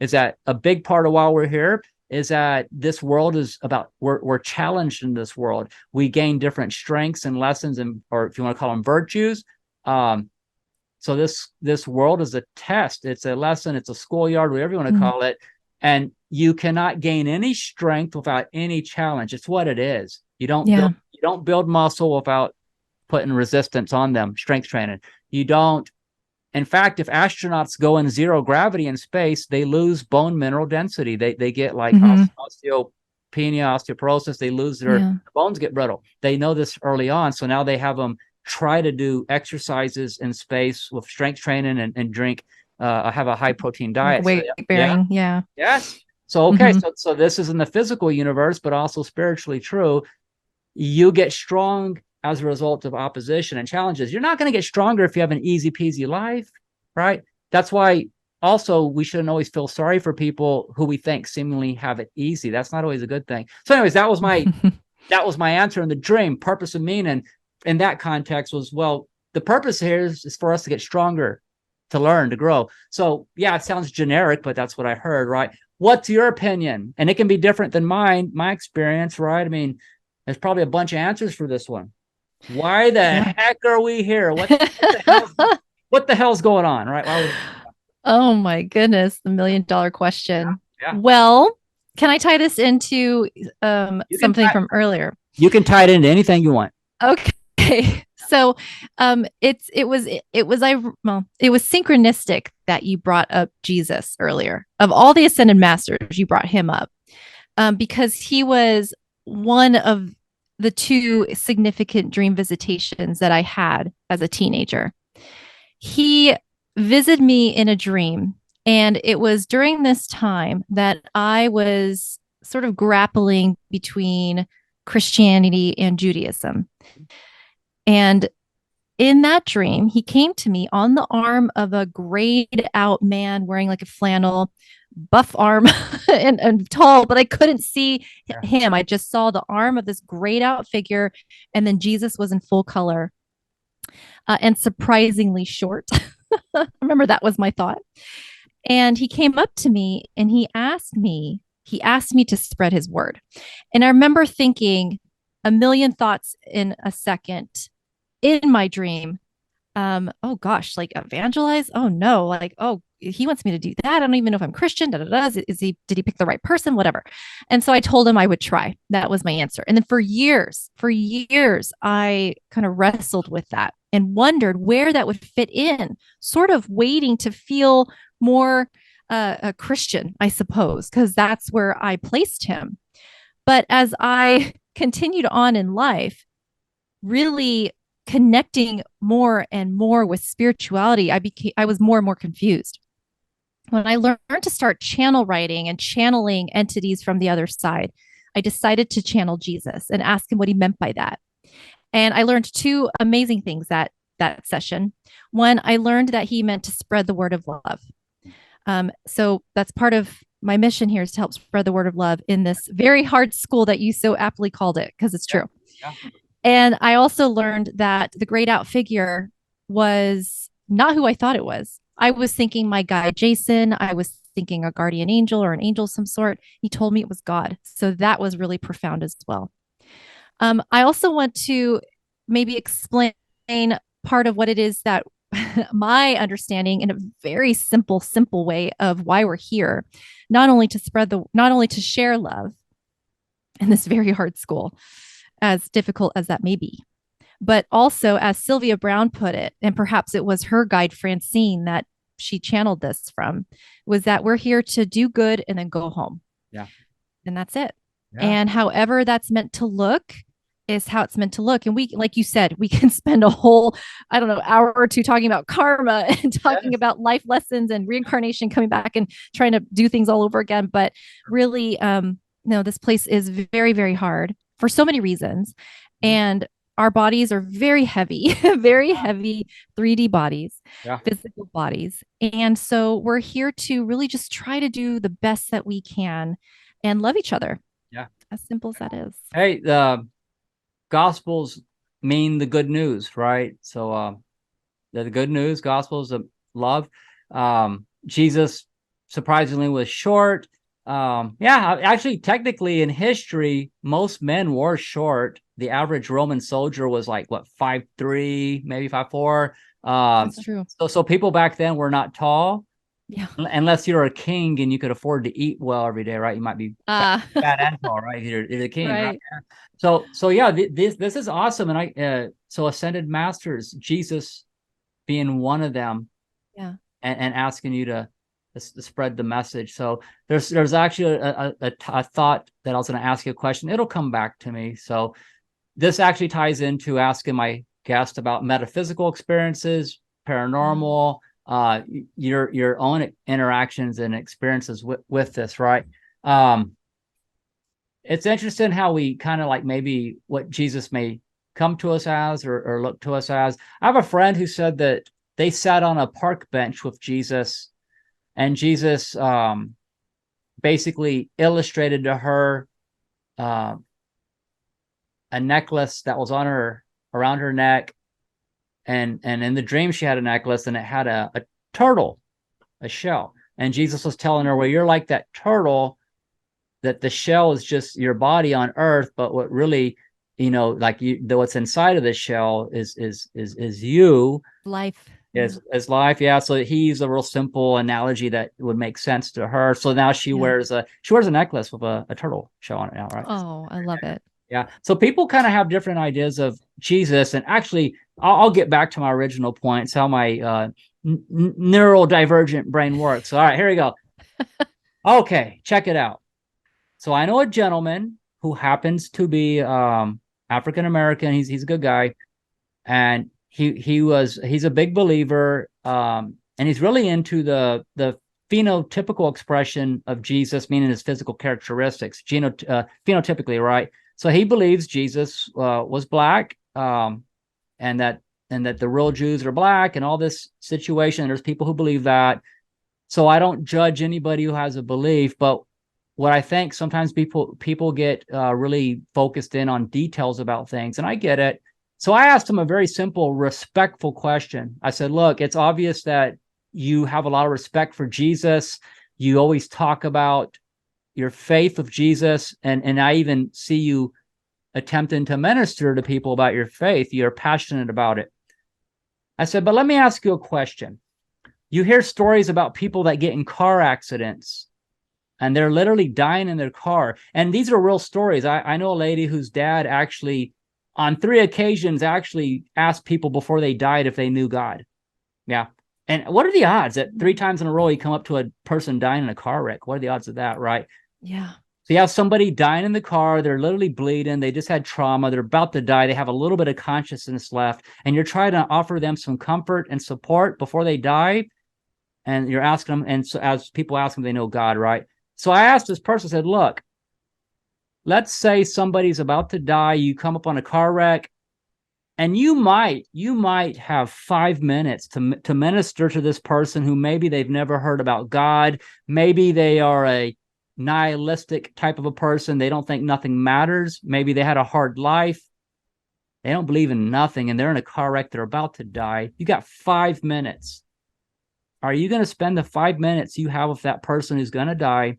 is that a big part of why we're here is that this world is about, we're challenged in this world. We gain different strengths and lessons, or if you want to call them virtues. So this world is a test. It's a lesson. It's a schoolyard, whatever you want to call it. And you cannot gain any strength without any challenge. It's what it is. You don't build muscle without putting resistance on them, strength training. You don't. In fact, if astronauts go in zero gravity in space, they lose bone mineral density. They get like osteopenia, osteoporosis. They lose their bones, get brittle. They know this early on. So now they have them try to do exercises in space with strength training and drink, have a high protein diet. Weight bearing. Yeah. Yes. So, okay. So this is in the physical universe, but also spiritually true. You get strong as a result of opposition and challenges. You're not going to get stronger if you have an easy peasy life, right? That's why also we shouldn't always feel sorry for people who we think seemingly have it easy. That's not always a good thing. So anyways, that was my answer. And the dream, purpose and meaning in that context was, well, the purpose here is for us to get stronger, to learn, to grow. So yeah, it sounds generic, but that's what I heard, right? What's your opinion? And it can be different than mine, my experience, right? I mean, there's probably a bunch of answers for this one. Why the heck are we here? What the hell's going on, right? Oh my goodness, the $1 million question. Yeah. Well, can I tie this into something from earlier? You can tie it into anything you want. Okay. So it was synchronistic that you brought up Jesus earlier. Of all the ascended masters, you brought him up because he was one of the 2 significant dream visitations that I had as a teenager. He visited me in a dream, and it was during this time that I was sort of grappling between Christianity and Judaism. And in that dream, he came to me on the arm of a grayed out man wearing like a flannel, buff arm and tall, but I couldn't see him. I just saw the arm of this grayed out figure. And then Jesus was in full color and surprisingly short. I remember that was my thought. And he came up to me and he asked me to spread his word. And I remember thinking a million thoughts in a second in my dream. Oh gosh, like evangelize? Oh no, like, oh, he wants me to do that. I don't even know if I'm Christian. Did he pick the right person? Whatever. And so I told him I would try. That was my answer. And then for years, I kind of wrestled with that and wondered where that would fit in, sort of waiting to feel more a Christian, I suppose, because that's where I placed him. But as I continued on in life, really connecting more and more with spirituality, I was more and more confused. When I learned to start channel writing and channeling entities from the other side, I decided to channel Jesus and ask him what he meant by that. And I learned 2 amazing things that session. One, I learned that he meant to spread the word of love. So that's part of my mission here, is to help spread the word of love in this very hard school that you so aptly called it, because it's true. Yeah. And I also learned that the grayed out figure was not who I thought it was. I was thinking my guide, Jason. I was thinking a guardian angel or an angel of some sort. He told me it was God. So that was really profound as well. I also want to maybe explain part of what it is that my understanding in a very simple way of why we're here, not only to share love in this very hard school, as difficult as that may be, but also, as Sylvia Browne put it, and perhaps it was her guide, Francine, that she channeled this from, was that we're here to do good and then go home. Yeah. And that's it. Yeah. And however that's meant to look is how it's meant to look. And we, like you said, we can spend a whole, hour or 2 talking about karma and talking about life lessons and reincarnation, coming back and trying to do things all over again. But really, no, this place is very, very hard for so many reasons. And our bodies are very heavy, very heavy 3D bodies, physical bodies. And so we're here to really just try to do the best that we can and love each other. Yeah. As simple as that is. Hey, the Gospels mean the good news, right? So the good news, Gospels of love. Jesus surprisingly was short. Actually, technically in history, most men were short. The average Roman soldier was like, 5'3", maybe 5'4". That's true. So people back then were not tall. Yeah. Unless you're a king and you could afford to eat well every day, right? You might be fat and tall, right? You're the king, right? Right. So yeah, this is awesome. And so ascended masters, Jesus being one of them, Yeah. and asking you to spread the message. So there's actually a thought that I was going to ask you a question. It'll come back to me. So this actually ties into asking my guest about metaphysical experiences, paranormal, your own interactions and experiences with this, right? It's interesting how we kind of like maybe what Jesus may come to us as, or look to us as. I have a friend who said that they sat on a park bench with Jesus, and Jesus basically illustrated to her uh, a necklace that was on her, around her neck, and in the dream she had a necklace and it had a turtle, a shell, and Jesus was telling her, well, you're like that turtle, that the shell is just your body on earth, but what really, like what's inside of the shell is you. Life. Is life. Yeah. So he used a real simple analogy that would make sense to her. So now she wears a necklace with a turtle shell on it now, right? Oh, I love it. Yeah. So people kind of have different ideas of Jesus. And actually, I'll get back to my original points, how my neurodivergent brain works. All right, here we go. Okay, check it out. So I know a gentleman who happens to be African American. He's a good guy, and he's a big believer, and he's really into the phenotypical expression of Jesus, meaning his physical characteristics, phenotypically, right? So he believes Jesus was black, and that the real Jews are black, and all this situation. There's people who believe that. So I don't judge anybody who has a belief, but what I think sometimes people get really focused in on details about things, and I get it. So I asked him a very simple, respectful question. I said, look, it's obvious that you have a lot of respect for Jesus. You always talk about your faith of Jesus, and I even see you attempting to minister to people about your faith. You're passionate about it. I said, but let me ask you a question. You hear stories about people that get in car accidents, and they're literally dying in their car. And these are real stories. I know a lady whose dad actually, on 3 occasions, actually asked people before they died if they knew God. Yeah. And what are the odds that 3 times in a row you come up to a person dying in a car wreck? What are the odds of that, right? Yeah. So you have somebody dying in the car. They're literally bleeding. They just had trauma. They're about to die. They have a little bit of consciousness left. And you're trying to offer them some comfort and support before they die. And you're asking them, and so as people ask them, they know God, right? So I asked this person, I said, look, let's say somebody's about to die. You come up on a car wreck, and you might have 5 minutes to minister to this person who maybe they've never heard about God. Maybe they are a nihilistic type of a person. They don't think nothing matters. Maybe they had a hard life. They don't believe in nothing, and they're in a car wreck. They're about to die. You got 5 minutes. Are you going to spend the 5 minutes you have with that person who's going to die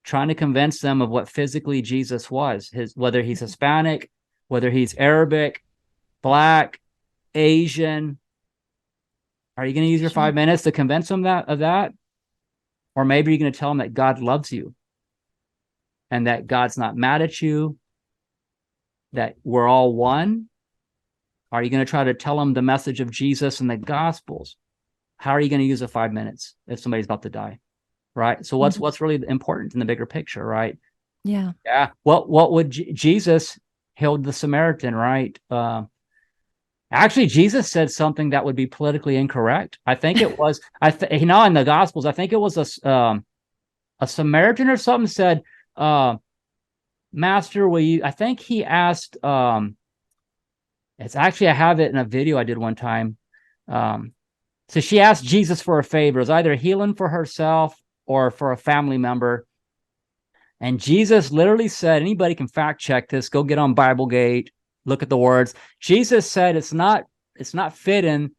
trying to convince them of what physically Jesus was, whether he's Hispanic, whether he's Arabic, black, Asian? Are you going to use your 5 minutes to convince them of that? Or maybe you're going to tell them that God loves you and that God's not mad at you, that we're all one? Are you going to try to tell them the message of Jesus and the Gospels? How are you going to use the 5 minutes if somebody's about to die? Right. So what's really important in the bigger picture, right? Yeah. Yeah. What would Jesus healed the Samaritan, right? Actually, Jesus said something that would be politically incorrect. I think it was, in the Gospels, I think it was a Samaritan or something said, Master, will you, I think he asked, it's actually, I have it in a video I did one time. So she asked Jesus for a favor. It was either healing for herself or for a family member. And Jesus literally said, anybody can fact check this, go get on Biblegate, look at the words. Jesus said, it's not fitting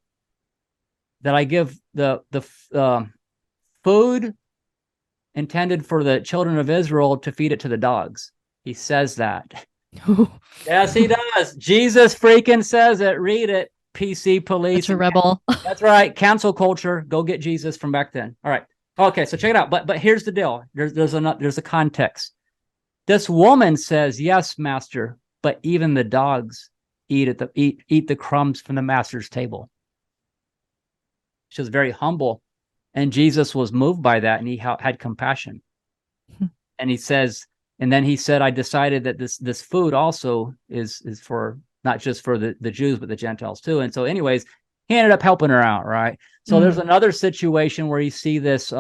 that I give the food intended for the children of Israel to feed it to the dogs. He says that. Yes, he does. Jesus freaking says it. Read it. PC police. Such a rebel. That's right. Cancel culture. Go get Jesus from back then. All right. Okay, so check it out. But here's the deal. There's a context. This woman says, "Yes, master, but even the dogs eat the crumbs from the master's table." She was very humble, and Jesus was moved by that, and he had compassion. And he says, and then he said, "I decided that this food also is for not just for the Jews, but the Gentiles too." And so, anyways, he ended up helping her out, right? So there's another situation where you see this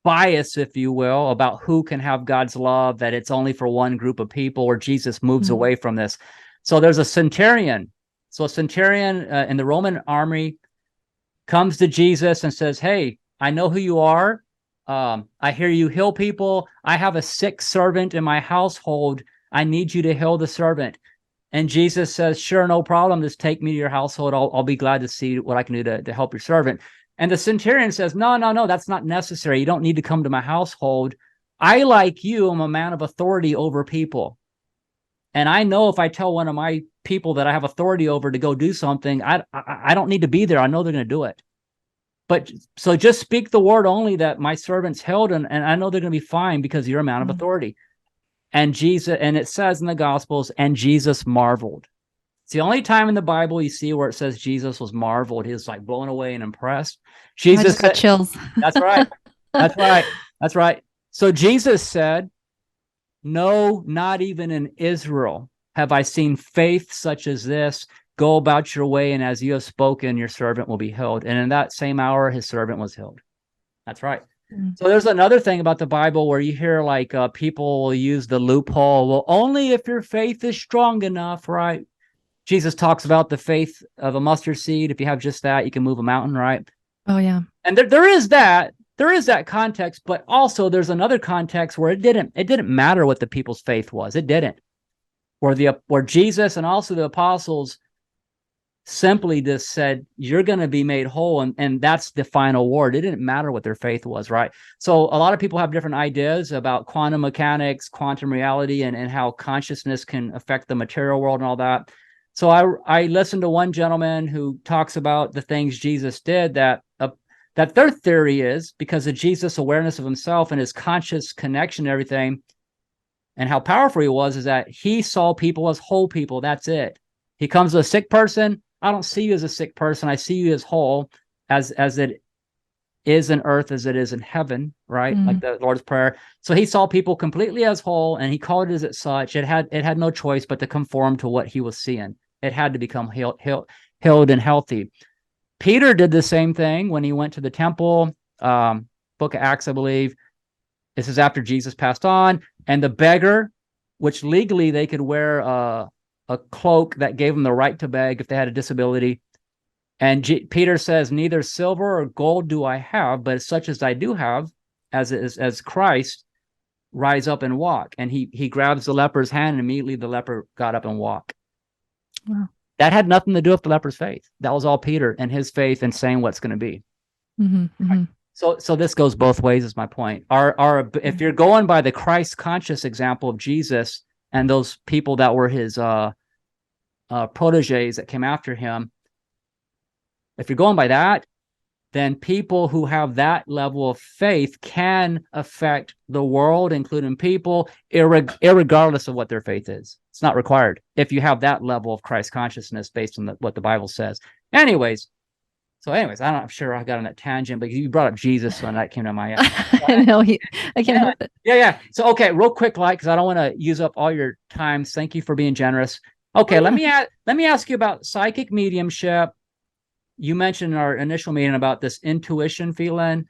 bias, if you will, about who can have God's love, that it's only for one group of people, or Jesus moves away from this. So there's a centurion. So a centurion in the Roman army comes to Jesus and says, "Hey, I know who you are. I hear you heal people. I have a sick servant in my household. I need you to heal the servant." And Jesus says, "Sure, no problem. Just take me to your household. I'll be glad to see what I can do to help your servant." And the centurion says, No, that's not necessary. You don't need to come to my household. I, like you, am a man of authority over people. And I know if I tell one of my people that I have authority over to go do something, I don't need to be there. I know they're going to do it. But so just speak the word only that my servant's held, and I know they're going to be fine because you're a man of authority. And Jesus, and it says in the Gospels, and Jesus marveled. It's the only time in the Bible you see where it says Jesus was marveled. He was like blown away and impressed. Jesus I just got chills. That's right. That's right. That's right. So Jesus said, "No, not even in Israel have I seen faith such as this. Go about your way, and as you have spoken, your servant will be healed." And in that same hour, his servant was healed. That's right. So there's another thing about the Bible where you hear like people will use the loophole. Well, only if your faith is strong enough, right? Jesus talks about the faith of a mustard seed. If you have just that, you can move a mountain, right? Oh, yeah. And there is that context, but also there's another context where it didn't matter what the people's faith was. It didn't. Where Jesus and also the apostles simply just said, "You're going to be made whole," and that's the final word. It didn't matter what their faith was, right? So a lot of people have different ideas about quantum mechanics, quantum reality, and how consciousness can affect the material world and all that. So I listened to one gentleman who talks about the things Jesus did, that their theory is because of Jesus' awareness of himself and his conscious connection and everything, and how powerful he was, is that he saw people as whole people. That's it. He comes to a sick person. I don't see you as a sick person. I see you as whole, as it is in earth as it is in heaven, right? Like the Lord's Prayer. So he saw people completely as whole, and he called it as such. It had no choice but to conform to what he was seeing. It had to become healed and healthy. Peter did the same thing when he went to the temple. Book of Acts, I believe. This is after Jesus passed on, and the beggar, which legally they could wear a cloak that gave them the right to beg if they had a disability. And Peter says, "Neither silver or gold do I have, but such as I do have, as Christ, rise up and walk." And he grabs the leper's hand, and immediately the leper got up and walked. Wow. That had nothing to do with the leper's faith. That was all Peter and his faith and saying what's going to be. So this goes both ways, is my point. If you're going by the Christ conscious example of Jesus and those people that were his proteges that came after him, if you're going by that, then people who have that level of faith can affect the world, including people, irregardless of what their faith is. It's not required if you have that level of Christ consciousness based on what the Bible says. Anyways, I'm sure I got on that tangent, but you brought up Jesus, so that came to my head. I know. I can't help it. Yeah. So, okay, real quick, because I don't want to use up all your time. Thank you for being generous. Okay, let me ask you about psychic mediumship. You mentioned in our initial meeting about this intuition feeling.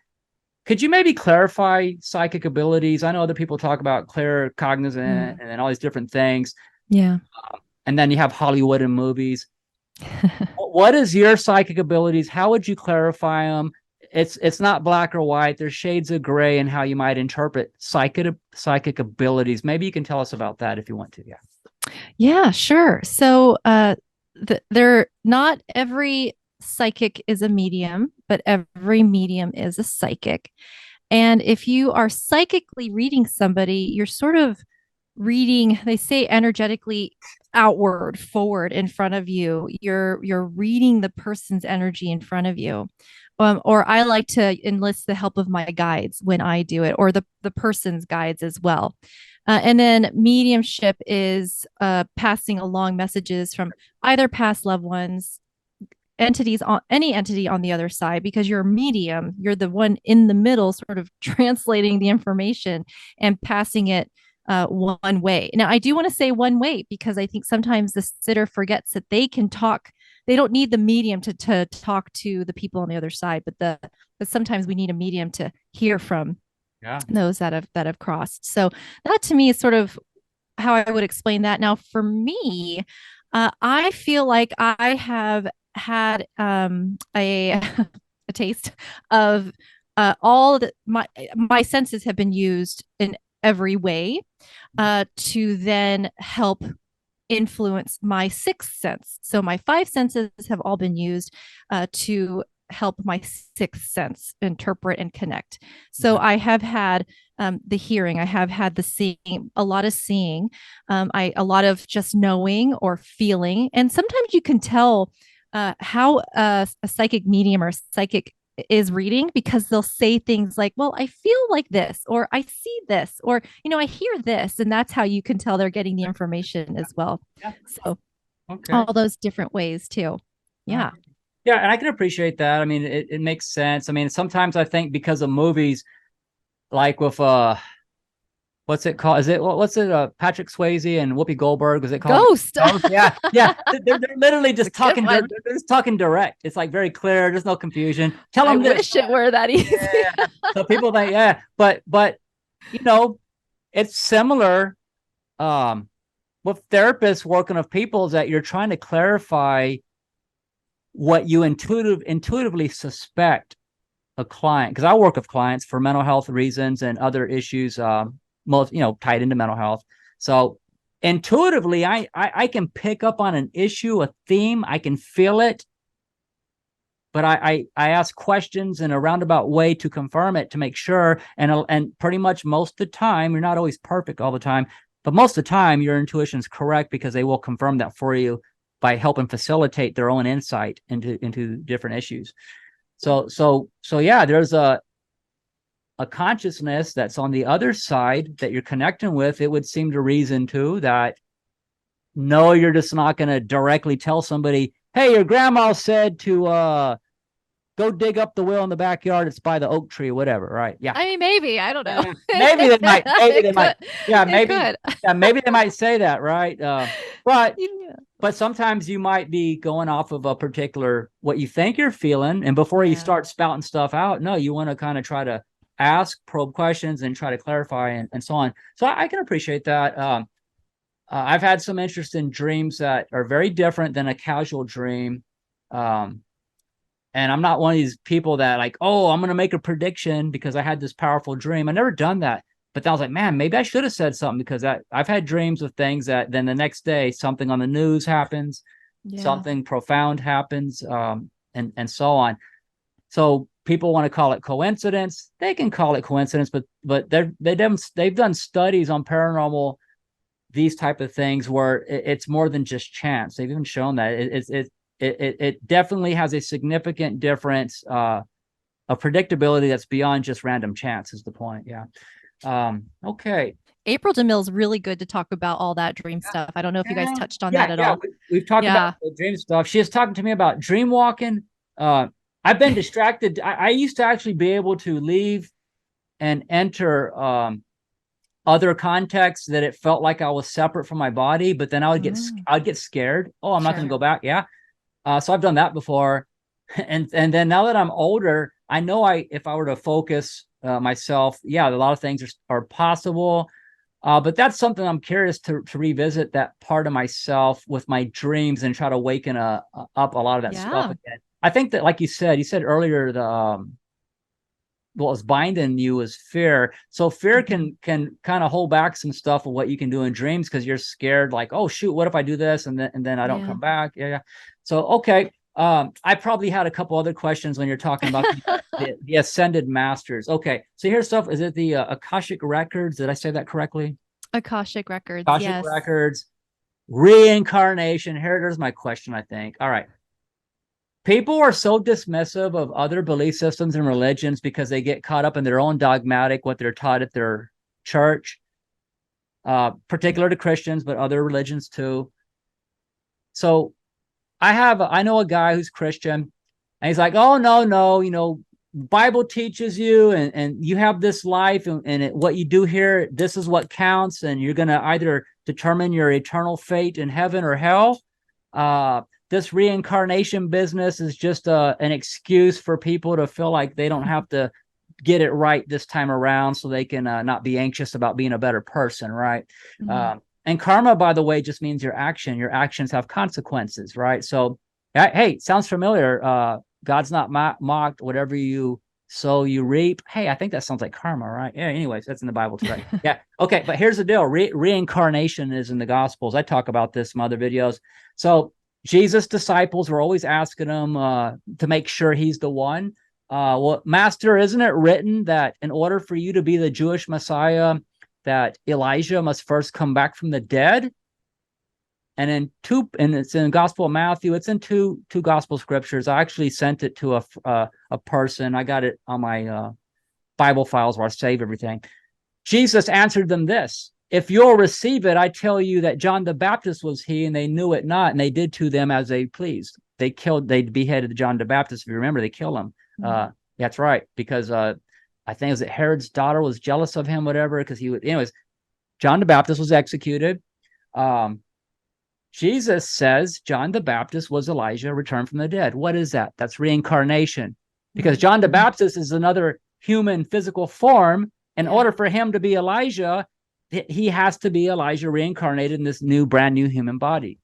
Could you maybe clarify psychic abilities? I know other people talk about claircognizant and all these different things. Yeah. And then you have Hollywood and movies. What is your psychic abilities? How would you clarify them? It's not black or white. There's shades of gray in how you might interpret psychic abilities. Maybe you can tell us about that if you want to. Yeah, sure. So not every psychic is a medium, but every medium is a psychic. And if you are psychically reading somebody, you're sort of reading, they say energetically outward, forward in front of you. You're reading the person's energy in front of you. Or I like to enlist the help of my guides when I do it, or the person's guides as well. And then mediumship is passing along messages from either past loved ones, entities, on any entity on the other side, because you're a medium, you're the one in the middle sort of translating the information and passing it one way. Now I do want to say one way, because I think sometimes the sitter forgets that they can talk. They don't need the medium to talk to the people on the other side, but sometimes we need a medium to hear from Yeah. those that have crossed. So that to me is sort of how I would explain that. Now for me, I feel like I have had a a taste of all the, my senses have been used in every way to then help influence my sixth sense. So my five senses have all been used to help my sixth sense interpret and connect. So I have had the hearing, I have had the seeing, a lot of seeing, a lot of just knowing or feeling, and sometimes you can tell how a psychic medium or psychic is reading, because they'll say things like, well, I feel like this, or I see this, or I hear this, and that's how you can tell they're getting the information as well. Yeah. So Okay. all those different ways too. Yeah. Yeah, and I can appreciate that. I mean, it makes sense. I mean, sometimes I think because of movies, like with what's it called? Is it what's it? Patrick Swayze and Whoopi Goldberg. Was it called Ghost? Ghost? Yeah, yeah. They're literally just talking. They're one. just talking direct. It's like very clear. There's no confusion. Tell I them this. wish it were that easy. Yeah. So people think, yeah, but it's similar. With therapists working with people, is that you're trying to clarify what you intuitively suspect a client, because I work with clients for mental health reasons and other issues, most tied into mental health. So intuitively, I can pick up on an issue, a theme, I can feel it, but I ask questions in a roundabout way to confirm it, to make sure. And pretty much most of the time, you're not always perfect all the time, but most of the time your intuition is correct, because they will confirm that for you by helping facilitate their own insight into different issues. So yeah, there's a consciousness that's on the other side that you're connecting with. It would seem to reason to that. No, you're just not going to directly tell somebody, hey, your grandma said to go dig up the well in the backyard. It's by the oak tree, whatever. Right. Yeah. I mean, maybe, I don't know. Maybe they might. Maybe they might. Yeah. Maybe. Could. Yeah. Maybe they might say that. Right. But Yeah. But sometimes you might be going off of a particular, what you think you're feeling. And before you start spouting stuff out, no, you want to kind of try to ask, probe questions, and try to clarify and so on. So I can appreciate that. I've had some interesting dreams that are very different than a casual dream. And I'm not one of these people that like, oh, I'm going to make a prediction because I had this powerful dream. I never done that. But then I was like, man, maybe I should have said something, because I've had dreams of things that then the next day something on the news happens, something profound happens, and so on. So people want to call it coincidence. They can call it coincidence, but they've done studies on paranormal, these type of things, where it's more than just chance. They've even shown that it definitely has a significant difference, a predictability that's beyond just random chance is the point. Yeah. Okay. April DeMille's really good to talk about all that dream stuff. I don't know if you guys touched on that at all. We've talked about the dream stuff. She was talking to me about dream walking. I've been distracted. I used to actually be able to leave and enter other contexts that it felt like I was separate from my body, but then I'd get scared. Oh, I'm not going to go back. Yeah. So I've done that before. And then now that I'm older, I know if I were to focus myself, a lot of things are possible. But that's something I'm curious to revisit, that part of myself with my dreams, and try to waken up a lot of that stuff again. I think that, like you said earlier, what was binding you was fear. So fear can kind of hold back some stuff of what you can do in dreams, because you're scared, like, oh shoot, what if I do this and then I don't come back? Yeah. So okay. I probably had a couple other questions when you're talking about the ascended masters. Okay, so here's stuff. Is it the Akashic records? Did I say that correctly? Akashic records. Akashic Yes. records, reincarnation. Here's my question, I think. All right. People are so dismissive of other belief systems and religions because they get caught up in their own dogmatic, what they're taught at their church, particular to Christians, but other religions too. So I know a guy who's Christian, and he's like, oh, no, Bible teaches you, and you have this life, and what you do here, this is what counts, and you're going to either determine your eternal fate in heaven or hell. This reincarnation business is just an excuse for people to feel like they don't have to get it right this time around, so they can not be anxious about being a better person, right? Mm-hmm. And karma, by the way, just means your action. Your actions have consequences, right? So, hey, sounds familiar. God's not mocked. Whatever you sow, you reap. Hey, I think that sounds like karma, right? Yeah, anyways, that's in the Bible today. Yeah, okay, but here's the deal. Reincarnation is in the Gospels. I talk about this in other videos. So Jesus' disciples were always asking him to make sure he's the one. Well, Master, isn't it written that in order for you to be the Jewish Messiah, that Elijah must first come back from the dead? And it's in the Gospel of Matthew. It's in two gospel scriptures. I actually sent it to a person. I got it on my Bible files where I save everything. Jesus answered them this: if you'll receive it, I tell you that John the Baptist was he, and they knew it not, and they did to them as they pleased. They beheaded John the Baptist. If you remember, they killed him. Mm-hmm. That's right, because I think it was that Herod's daughter was jealous of him, whatever, because anyways, John the Baptist was executed. Jesus says John the Baptist was Elijah returned from the dead. What is that? That's reincarnation, because John the Baptist is another human physical form. In order for him to be Elijah, he has to be Elijah reincarnated in this brand new human body.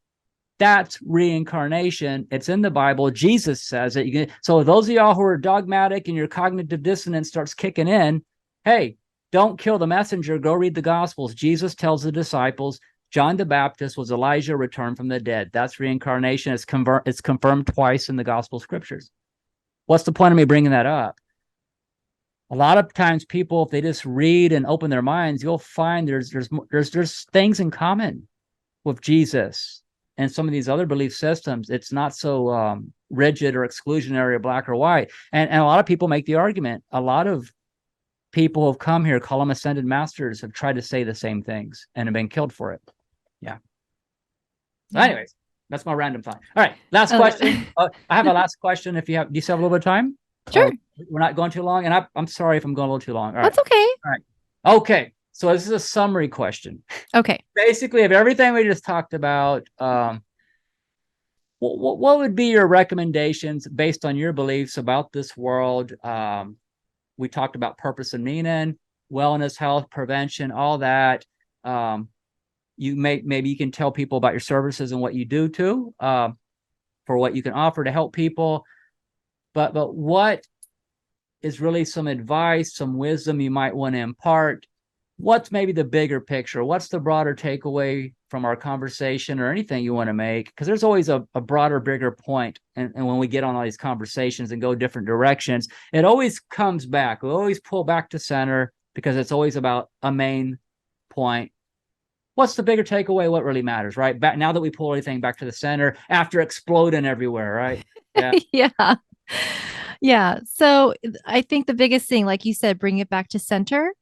That's reincarnation. It's in the Bible. Jesus says it. So those of y'all who are dogmatic and your cognitive dissonance starts kicking in, hey, don't kill the messenger. Go read the Gospels. Jesus tells the disciples John the Baptist was Elijah returned from the dead. That's reincarnation. It's confirmed twice in the Gospel scriptures. What's the point of me bringing that up? A lot of times people, if they just read and open their minds, you'll find there's things in common with Jesus and some of these other belief systems. It's not so rigid or exclusionary or black or white. And a lot of people make the argument. A lot of people who have come here, call them ascended masters, have tried to say the same things and have been killed for it. Yeah. So anyways, that's my random thought. All right, last question. I have a last question. Do you still have a little bit of time? Sure. We're not going too long, and I'm sorry if I'm going a little too long. All right. That's okay. All right. Okay. So this is a summary question. Okay. Basically, of everything we just talked about, what would be your recommendations based on your beliefs about this world? We talked about purpose and meaning, wellness, health, prevention, all that. Maybe you can tell people about your services and what you do too, for what you can offer to help people. But what is really some advice, some wisdom you might want to impart? What's maybe the bigger picture? What's the broader takeaway from our conversation, or anything you want to make? Because there's always a broader, bigger point. And when we get on all these conversations and go different directions, it always comes back. We always pull back to center, because it's always about a main point. What's the bigger takeaway? What really matters, right? Now that we pull everything back to the center after exploding everywhere, right? Yeah. Yeah. So I think the biggest thing, like you said, bring it back to center.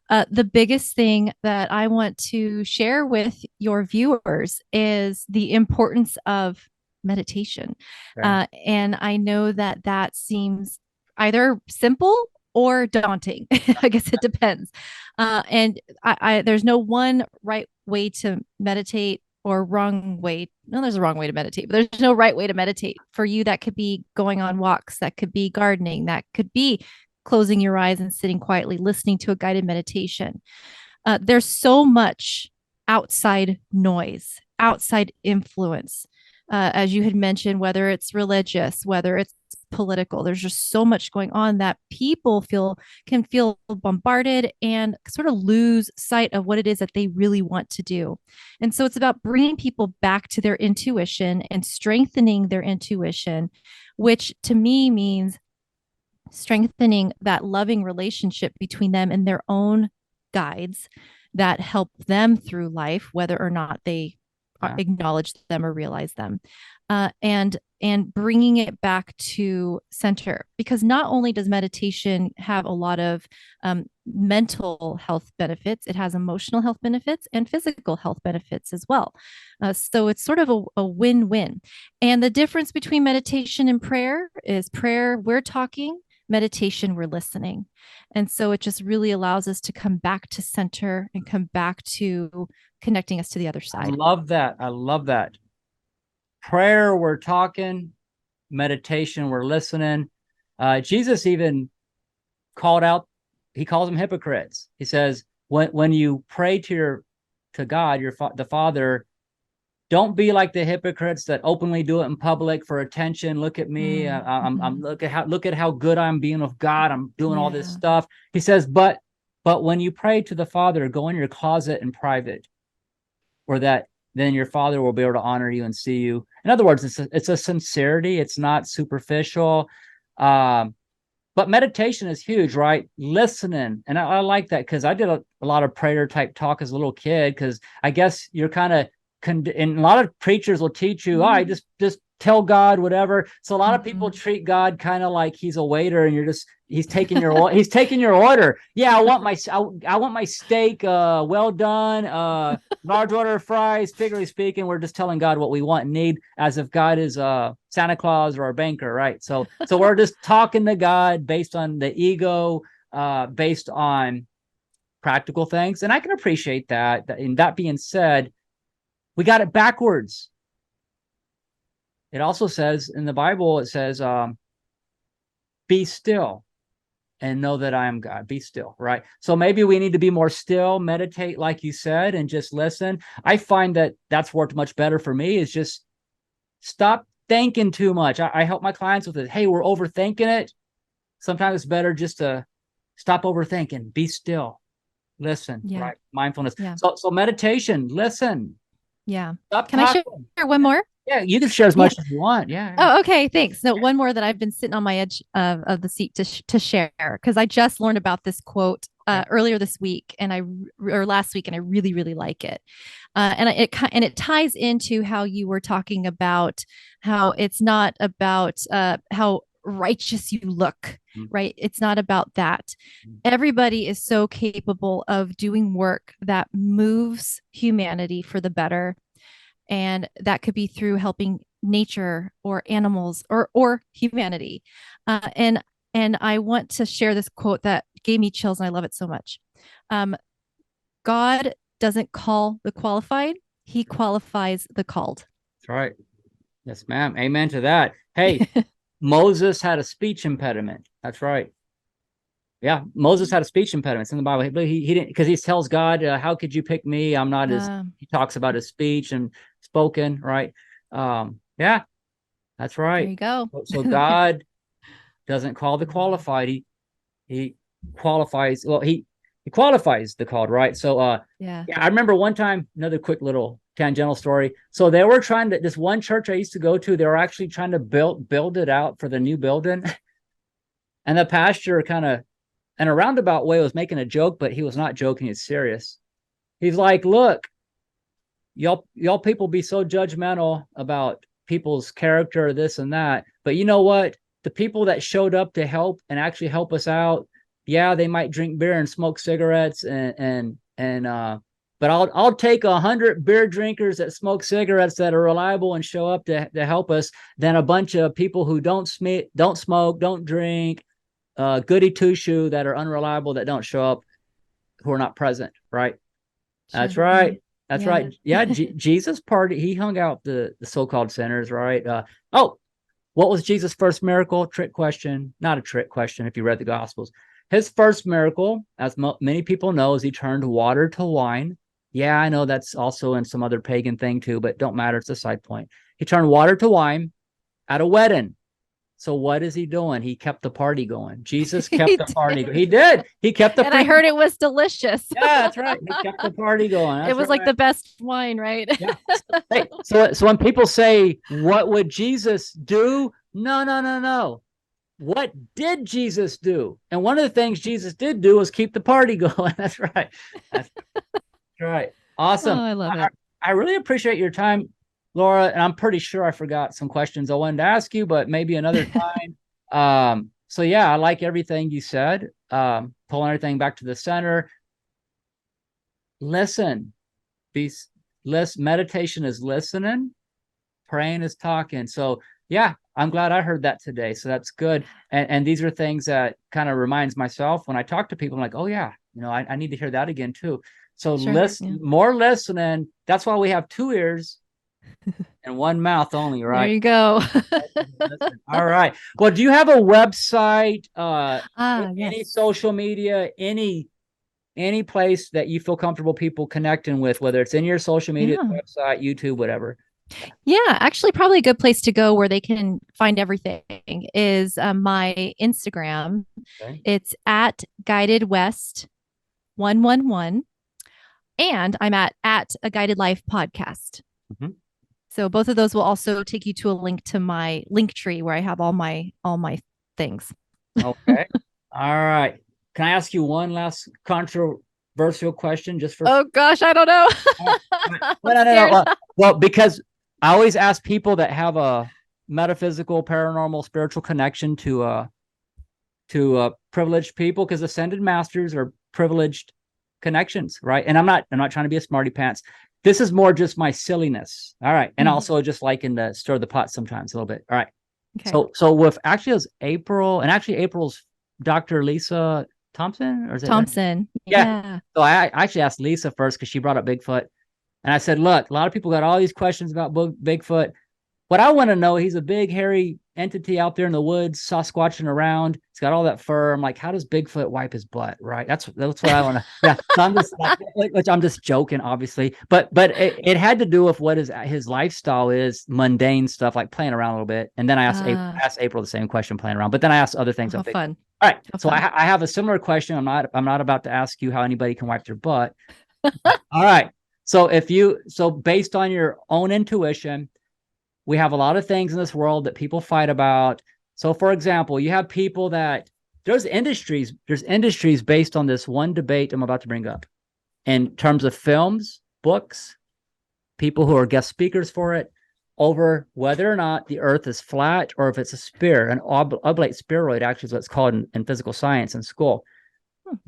The biggest thing that I want to share with your viewers is the importance of meditation. Okay. And I know that seems either simple or daunting. I guess it depends. And there's no one right way to meditate or wrong way. No, there's a wrong way to meditate, but there's no right way to meditate. For you, that could be going on walks, that could be gardening, that could be closing your eyes and sitting quietly, listening to a guided meditation. There's so much outside noise, outside influence. As you had mentioned, whether it's religious, whether it's political, there's just so much going on that people can feel bombarded and sort of lose sight of what it is that they really want to do. And so it's about bringing people back to their intuition and strengthening their intuition, which to me means strengthening that loving relationship between them and their own guides, that help them through life, whether or not they Yeah. acknowledge them or realize them. And bringing it back to center, because not only does meditation have a lot of mental health benefits, it has emotional health benefits and physical health benefits as well. So it's sort of a win-win. And the difference between meditation and prayer is prayer, we're talking, meditation, we're listening. And so it just really allows us to come back to center and come back to connecting us to the other I side. love that. I love that. Prayer, we're talking. Meditation, we're listening. Jesus even called out, he calls them hypocrites. He says, when you pray to God, the Father, don't be like the hypocrites that openly do it in public for attention. Look at me. I'm look at how good I'm being with God. I'm doing all this stuff. He says, but when you pray to the Father, go in your closet in private, or that then your Father will be able to honor you and see you. In other words, it's a sincerity. It's not superficial. But meditation is huge, right? Listening. And I like that, because I did a lot of prayer type talk as a little kid, because I guess you're kind of, and a lot of preachers will teach you, all right, just tell God whatever. So a lot of people treat God kind of like he's a waiter, and he's taking your he's taking your order. Yeah, I want my steak well done, large order of fries. Figuratively speaking, we're just telling God what we want and need, as if God is Santa Claus or a banker, right? So we're just talking to God based on the ego, based on practical things, and I can appreciate that. And that being said, we got it backwards. It also says in the Bible, it says, be still and know that I am God. Be still, right? So maybe we need to be more still, meditate, like you said, and just listen. I find that that's worked much better for me, is just stop thinking too much. I help my clients with it. Hey, we're overthinking it. Sometimes it's better just to stop overthinking, be still, listen, right? Mindfulness. Yeah. So meditation, listen. Yeah. Stop Can talking. I share one more? Yeah, you can share as much as you want. Yeah. Oh, okay. Thanks. So one more that I've been sitting on my edge of the seat to share, because I just learned about this quote earlier this week, or last week, and I really, really like it. And it ties into how you were talking about how it's not about how righteous you look, right? It's not about that. Everybody is so capable of doing work that moves humanity for the better. And that could be through helping nature or animals or humanity. And I want to share this quote that gave me chills, and I love it so much. God doesn't call the qualified, he qualifies the called. That's right. Yes, ma'am. Amen to that. Hey, Moses had a speech impediment. That's right. Yeah, Moses had a speech impediment. It's in the Bible. He didn't, because he tells God, how could you pick me? I'm not as, he talks about his speech and spoken, right? Yeah, that's right. There you go. So God doesn't call the qualified. He qualifies. Well, he qualifies the called, right? So yeah, I remember one time, another quick little tangential story. So they were trying to, this one church I used to go to, they were actually trying to build it out for the new building. And the pastor kind of, in a roundabout way, was making a joke, but he was not joking. It's serious. He's like, look, y'all people be so judgmental about people's character, this and that. But you know what? The people that showed up to help and actually help us out, yeah, they might drink beer and smoke cigarettes but I'll take 100 beer drinkers that smoke cigarettes that are reliable and show up to help us than a bunch of people who don't smoke, don't drink, goody two-shoe, that are unreliable, that don't show up, who are not present, right? Sure. That's right. That's right. Yeah, Jesus he hung out the so-called sinners, right? What was Jesus' first miracle? Trick question. Not a trick question if you read the Gospels. His first miracle, as many people know, is he turned water to wine. Yeah, I know that's also in some other pagan thing too, but don't matter. It's a side point. He turned water to wine at a wedding. So what is he doing? He kept the party going. Jesus kept the party going. He did. He kept the party. And I heard it was delicious. Yeah, that's right. He kept the party going. It was like the best wine, right? Yeah. Hey, so when people say, what would Jesus do? No. what did Jesus do? And one of the things Jesus did do was keep the party going. That's right. That's right. Oh, Awesome. I love I, it. I really appreciate your time, Laura. And I'm pretty sure I forgot some questions I wanted to ask you, but maybe another time. So yeah, I like everything you said. Pulling everything back to the center. Listen, be meditation is listening, praying is talking. So yeah, I'm glad I heard that today. So that's good. And these are things that kind of reminds myself when I talk to people, I'm like, oh yeah, I need to hear that again too. So Sure. Yeah. more listening. That's why we have two ears and one mouth only, There right? you go. All right. Well, do you have a website, any Yes. social media, any place that you feel comfortable people connecting with, whether it's in your social media, Yeah. website, YouTube, whatever? Yeah, actually, probably a good place to go where they can find everything is my Instagram. Okay. It's at Guided West 111, and I'm at a Guided Life podcast. Mhm. So both of those will also take you to a link to my link tree where I have all my things. Okay. All right. Can I ask you one last controversial question just for Oh gosh, I don't know. well, I'm no, no, no. scared. Well, because I always ask people that have a metaphysical, paranormal, spiritual connection to privileged people, because ascended masters are privileged connections, right? And I'm not trying to be a smarty pants. This is more just my silliness. All right. And Mhm. also just liking to stir the pot sometimes a little bit. All right. Okay. So with actually it was April, and actually April's Dr. Lisa Thompson, or is it Thompson. yeah. Yeah. So I actually asked Lisa first because she brought up Bigfoot. And I said, look, a lot of people got all these questions about Bigfoot. What I want to know, he's a big, hairy entity out there in the woods, Sasquatching around. He's got all that fur. I'm like, how does Bigfoot wipe his butt? Right. That's what I want to. Yeah. So I'm just which I'm just joking, obviously. But it had to do with what his lifestyle is, mundane stuff like playing around a little bit. And then I asked April the same question, playing around. But then I asked other things. How fun. All right. How So fun. I have a similar question. I'm not about to ask you how anybody can wipe their butt. All right. So based on your own intuition, we have a lot of things in this world that people fight about. So for example, you have people that there's industries based on this one debate I'm about to bring up in terms of films, books, people who are guest speakers for it, over whether or not the earth is flat or if it's a sphere. An oblate spheroid actually is what's called in physical science in school.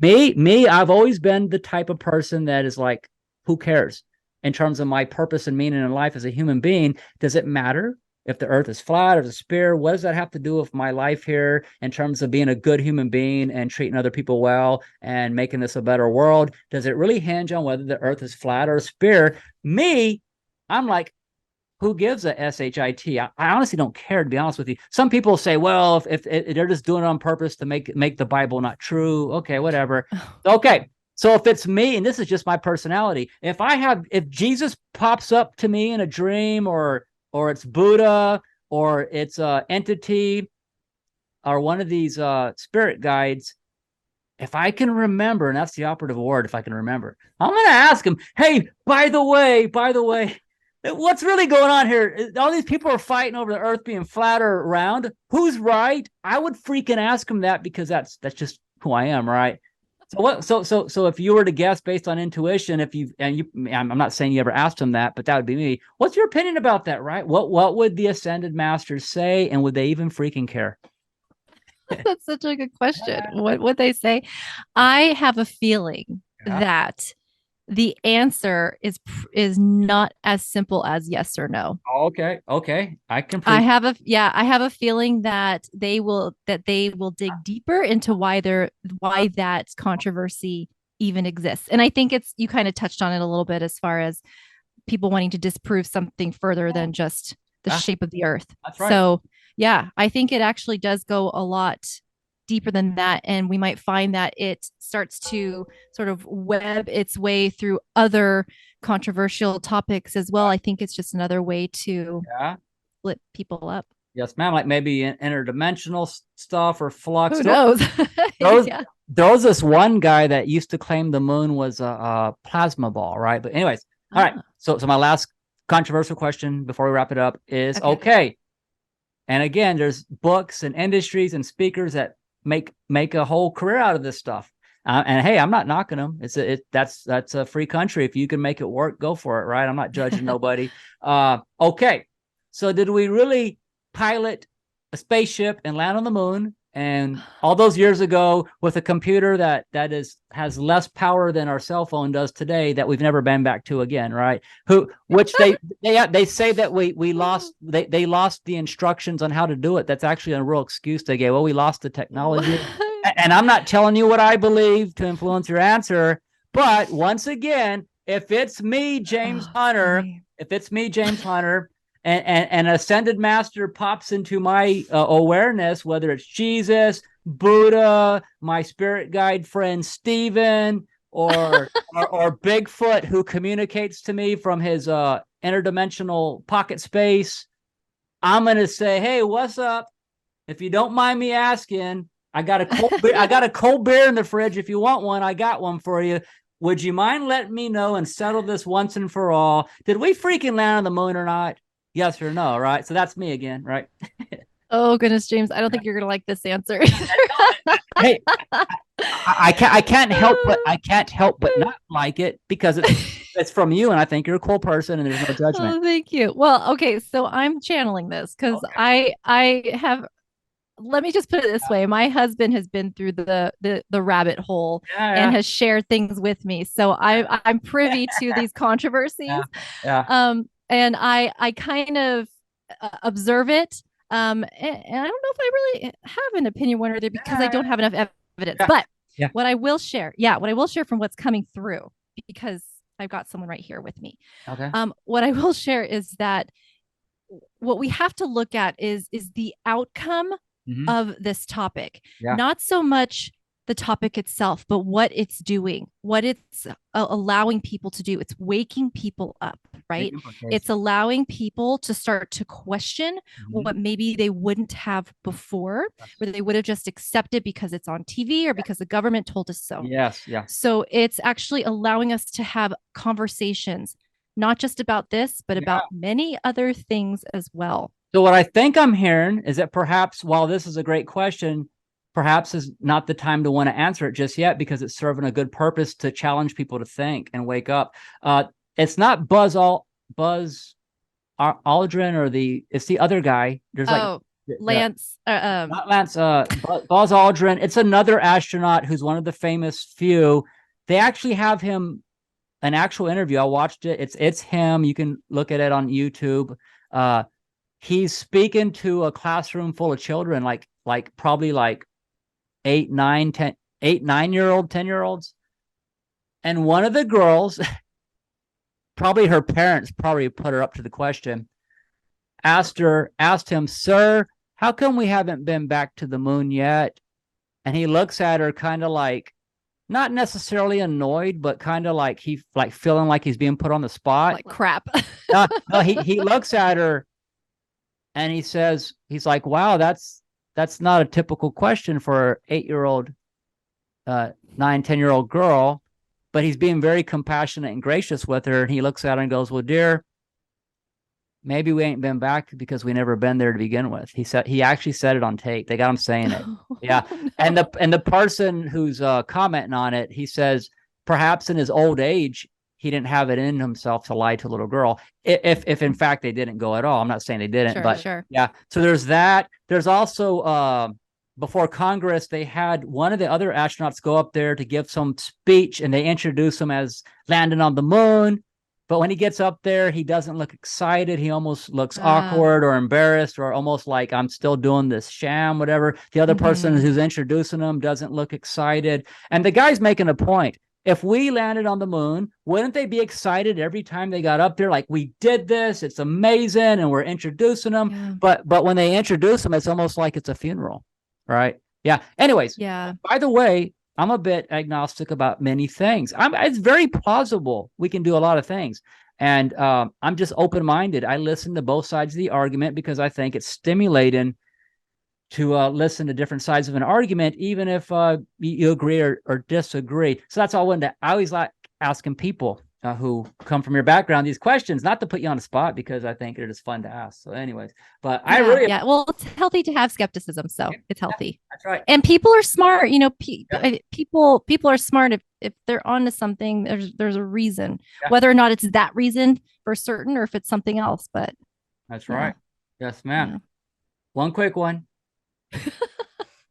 I've always been the type of person that is like, who cares? In terms of my purpose and meaning in life as a human being, does it matter if the earth is flat or a sphere? What does that have to do with my life here in terms of being a good human being and treating other people well and making this a better world? Does it really hinge on whether the earth is flat or a sphere? I'm like, who gives a shit? I honestly don't care, to be honest with you. Some people say, well, if they're just doing it on purpose to make the Bible not true, okay, whatever. Okay. So if it's me, and this is just my personality, if Jesus pops up to me in a dream, or it's Buddha, or it's a entity, or one of these spirit guides, if I can remember, and that's the operative word, if I can remember, I'm going to ask him, hey, by the way, what's really going on here? All these people are fighting over the earth being flat or round. Who's right? I would freaking ask him that, because that's just who I am, right? So if you were to guess based on intuition, I'm not saying you ever asked him that, but that would be me. What's your opinion about that, right? What would the ascended masters say, and would they even freaking care? That's such a good question. What would they say? I have a feeling that the answer is not as simple as yes or no. Okay. I have a feeling that they will dig deeper into why that controversy even exists. And I think you kind of touched on it a little bit as far as people wanting to disprove something further than just the shape of the earth. That's right. So yeah, I think it actually does go a lot deeper than that. And we might find that it starts to sort of web its way through other controversial topics as well. I think it's just another way to split people up. Yes, ma'am. Like maybe interdimensional stuff or flux. Who knows? There was this one guy that used to claim the moon was a plasma ball, right? But anyways, all right. So my last controversial question before we wrap it up is, okay, And again, there's books and industries and speakers that make a whole career out of this stuff. And hey, I'm not knocking them. That's a free country. If you can make it work, go for it, right? I'm not judging nobody. Okay, so did we really pilot a spaceship and land on the moon? And all those years ago, with a computer that has less power than our cell phone does today, that we've never been back to again, right? Which they say that we lost they lost the instructions on how to do it. That's actually a real excuse they gave. Well, we lost the technology. And I'm not telling you what I believe to influence your answer, but once again, if it's me, James Hunter, and an ascended master pops into my awareness, whether it's Jesus, Buddha, my spirit guide friend Steven, or Bigfoot, who communicates to me from his interdimensional pocket space, I'm gonna say, hey, what's up? If you don't mind me asking, I got a cold beer in the fridge. If you want one, I got one for you. Would you mind letting me know and settle this once and for all? Did we freaking land on the moon or not? Yes or no, right? So that's me again, right? Oh goodness, James, I don't think you're gonna like this answer. Hey, I can't help but not like it, because it's from you, and I think you're a cool person, and there's no judgment. Oh, thank you. Well, okay, so I'm channeling this because I have. Let me just put it this way: my husband has been through the rabbit hole and has shared things with me, so I'm privy to these controversies. And I kind of observe it. And I don't know if I really have an opinion one or the other, because I don't have enough evidence. But what I will share from what's coming through, because I've got someone right here with me. Okay. What I will share is that what we have to look at is the outcome of this topic, not so much the topic itself, but what it's doing, what it's allowing people to do. It's waking people up, right? It's allowing people to start to question what maybe they wouldn't have before, where they would have just accepted because it's on TV or because the government told us so. So it's actually allowing us to have conversations, not just about this, but about many other things as well. So what I think I'm hearing is that perhaps, while this is a great question, perhaps is not the time to want to answer it just yet, because it's serving a good purpose to challenge people to think and wake up. It's not Buzz Aldrin, or it's the other guy. There's Lance. Not Lance. Buzz Aldrin. It's another astronaut who's one of the famous few. They actually have him an actual interview. I watched it. It's him. You can look at it on YouTube. He's speaking to a classroom full of children, like probably like 8, 9, 10-year-old, 10-year-olds. And one of the girls, probably her parents probably put her up to the question, asked him, sir, how come we haven't been back to the moon yet? And he looks at her kind of like, not necessarily annoyed, but kind of like feeling like he's being put on the spot. Like crap. No, he looks at her and he's like, wow, that's not a typical question for an 8-year-old, 9, 10-year-old girl, but he's being very compassionate and gracious with her. And he looks at her and goes, well, dear, maybe we ain't been back because we never been there to begin with. He actually said it on tape. They got him saying it. Yeah. And the person who's commenting on it, he says, perhaps in his old age, he didn't have it in himself to lie to a little girl. If in fact they didn't go at all. I'm not saying they didn't, but yeah. So there's that. There's also before Congress, they had one of the other astronauts go up there to give some speech, and they introduce him as landing on the moon. But when he gets up there, he doesn't look excited. He almost looks awkward or embarrassed, or almost like, I'm still doing this sham, whatever. The other person who's introducing him doesn't look excited. And the guy's making a point. If we landed on the moon, wouldn't they be excited every time they got up there? Like, we did this, it's amazing, and we're introducing them. Yeah. But when they introduce them, it's almost like it's a funeral, right? Yeah. Anyways, by the way, I'm a bit agnostic about many things. It's very plausible we can do a lot of things. And I'm just open-minded. I listen to both sides of the argument because I think it's stimulating to listen to different sides of an argument, even if you agree or disagree. So that's all I wanted to. I always like asking people, who come from your background these questions, not to put you on the spot, because I think it is fun to ask. So anyways, but I really, yeah. Well, it's healthy to have skepticism, so it's healthy. that's right. And people are smart. You know, people are smart if they're onto something. There's a reason, whether or not it's that reason for certain, or if it's something else. But that's right. Yes, ma'am. One quick one.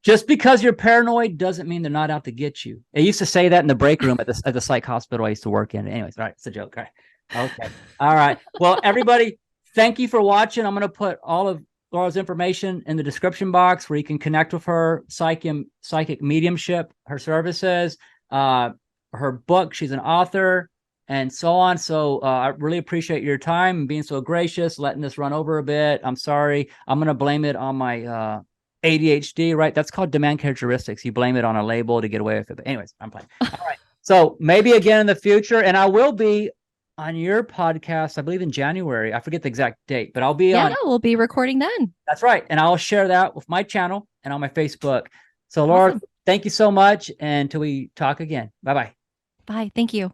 Just because you're paranoid doesn't mean they're not out to get you. I used to say that in the break room at the psych hospital I used to work in. Anyways, all right, it's a joke. All right. Okay. All right. Well, everybody, thank you for watching. I'm going to put all of Laura's information in the description box where you can connect with her, psychic mediumship, her services, her book. She's an author, and so on. So I really appreciate your time and being so gracious, letting this run over a bit. I'm sorry. I'm going to blame it on my ADHD, right? That's called demand characteristics. You blame it on a label to get away with it. But anyways, I'm playing. All right. So maybe again in the future, and I will be on your podcast, I believe in January. I forget the exact date, but I'll be on. No, we'll be recording then. That's right. And I'll share that with my channel and on my Facebook. So Laura, thank you so much. And until we talk again. Bye-bye. Bye. Thank you.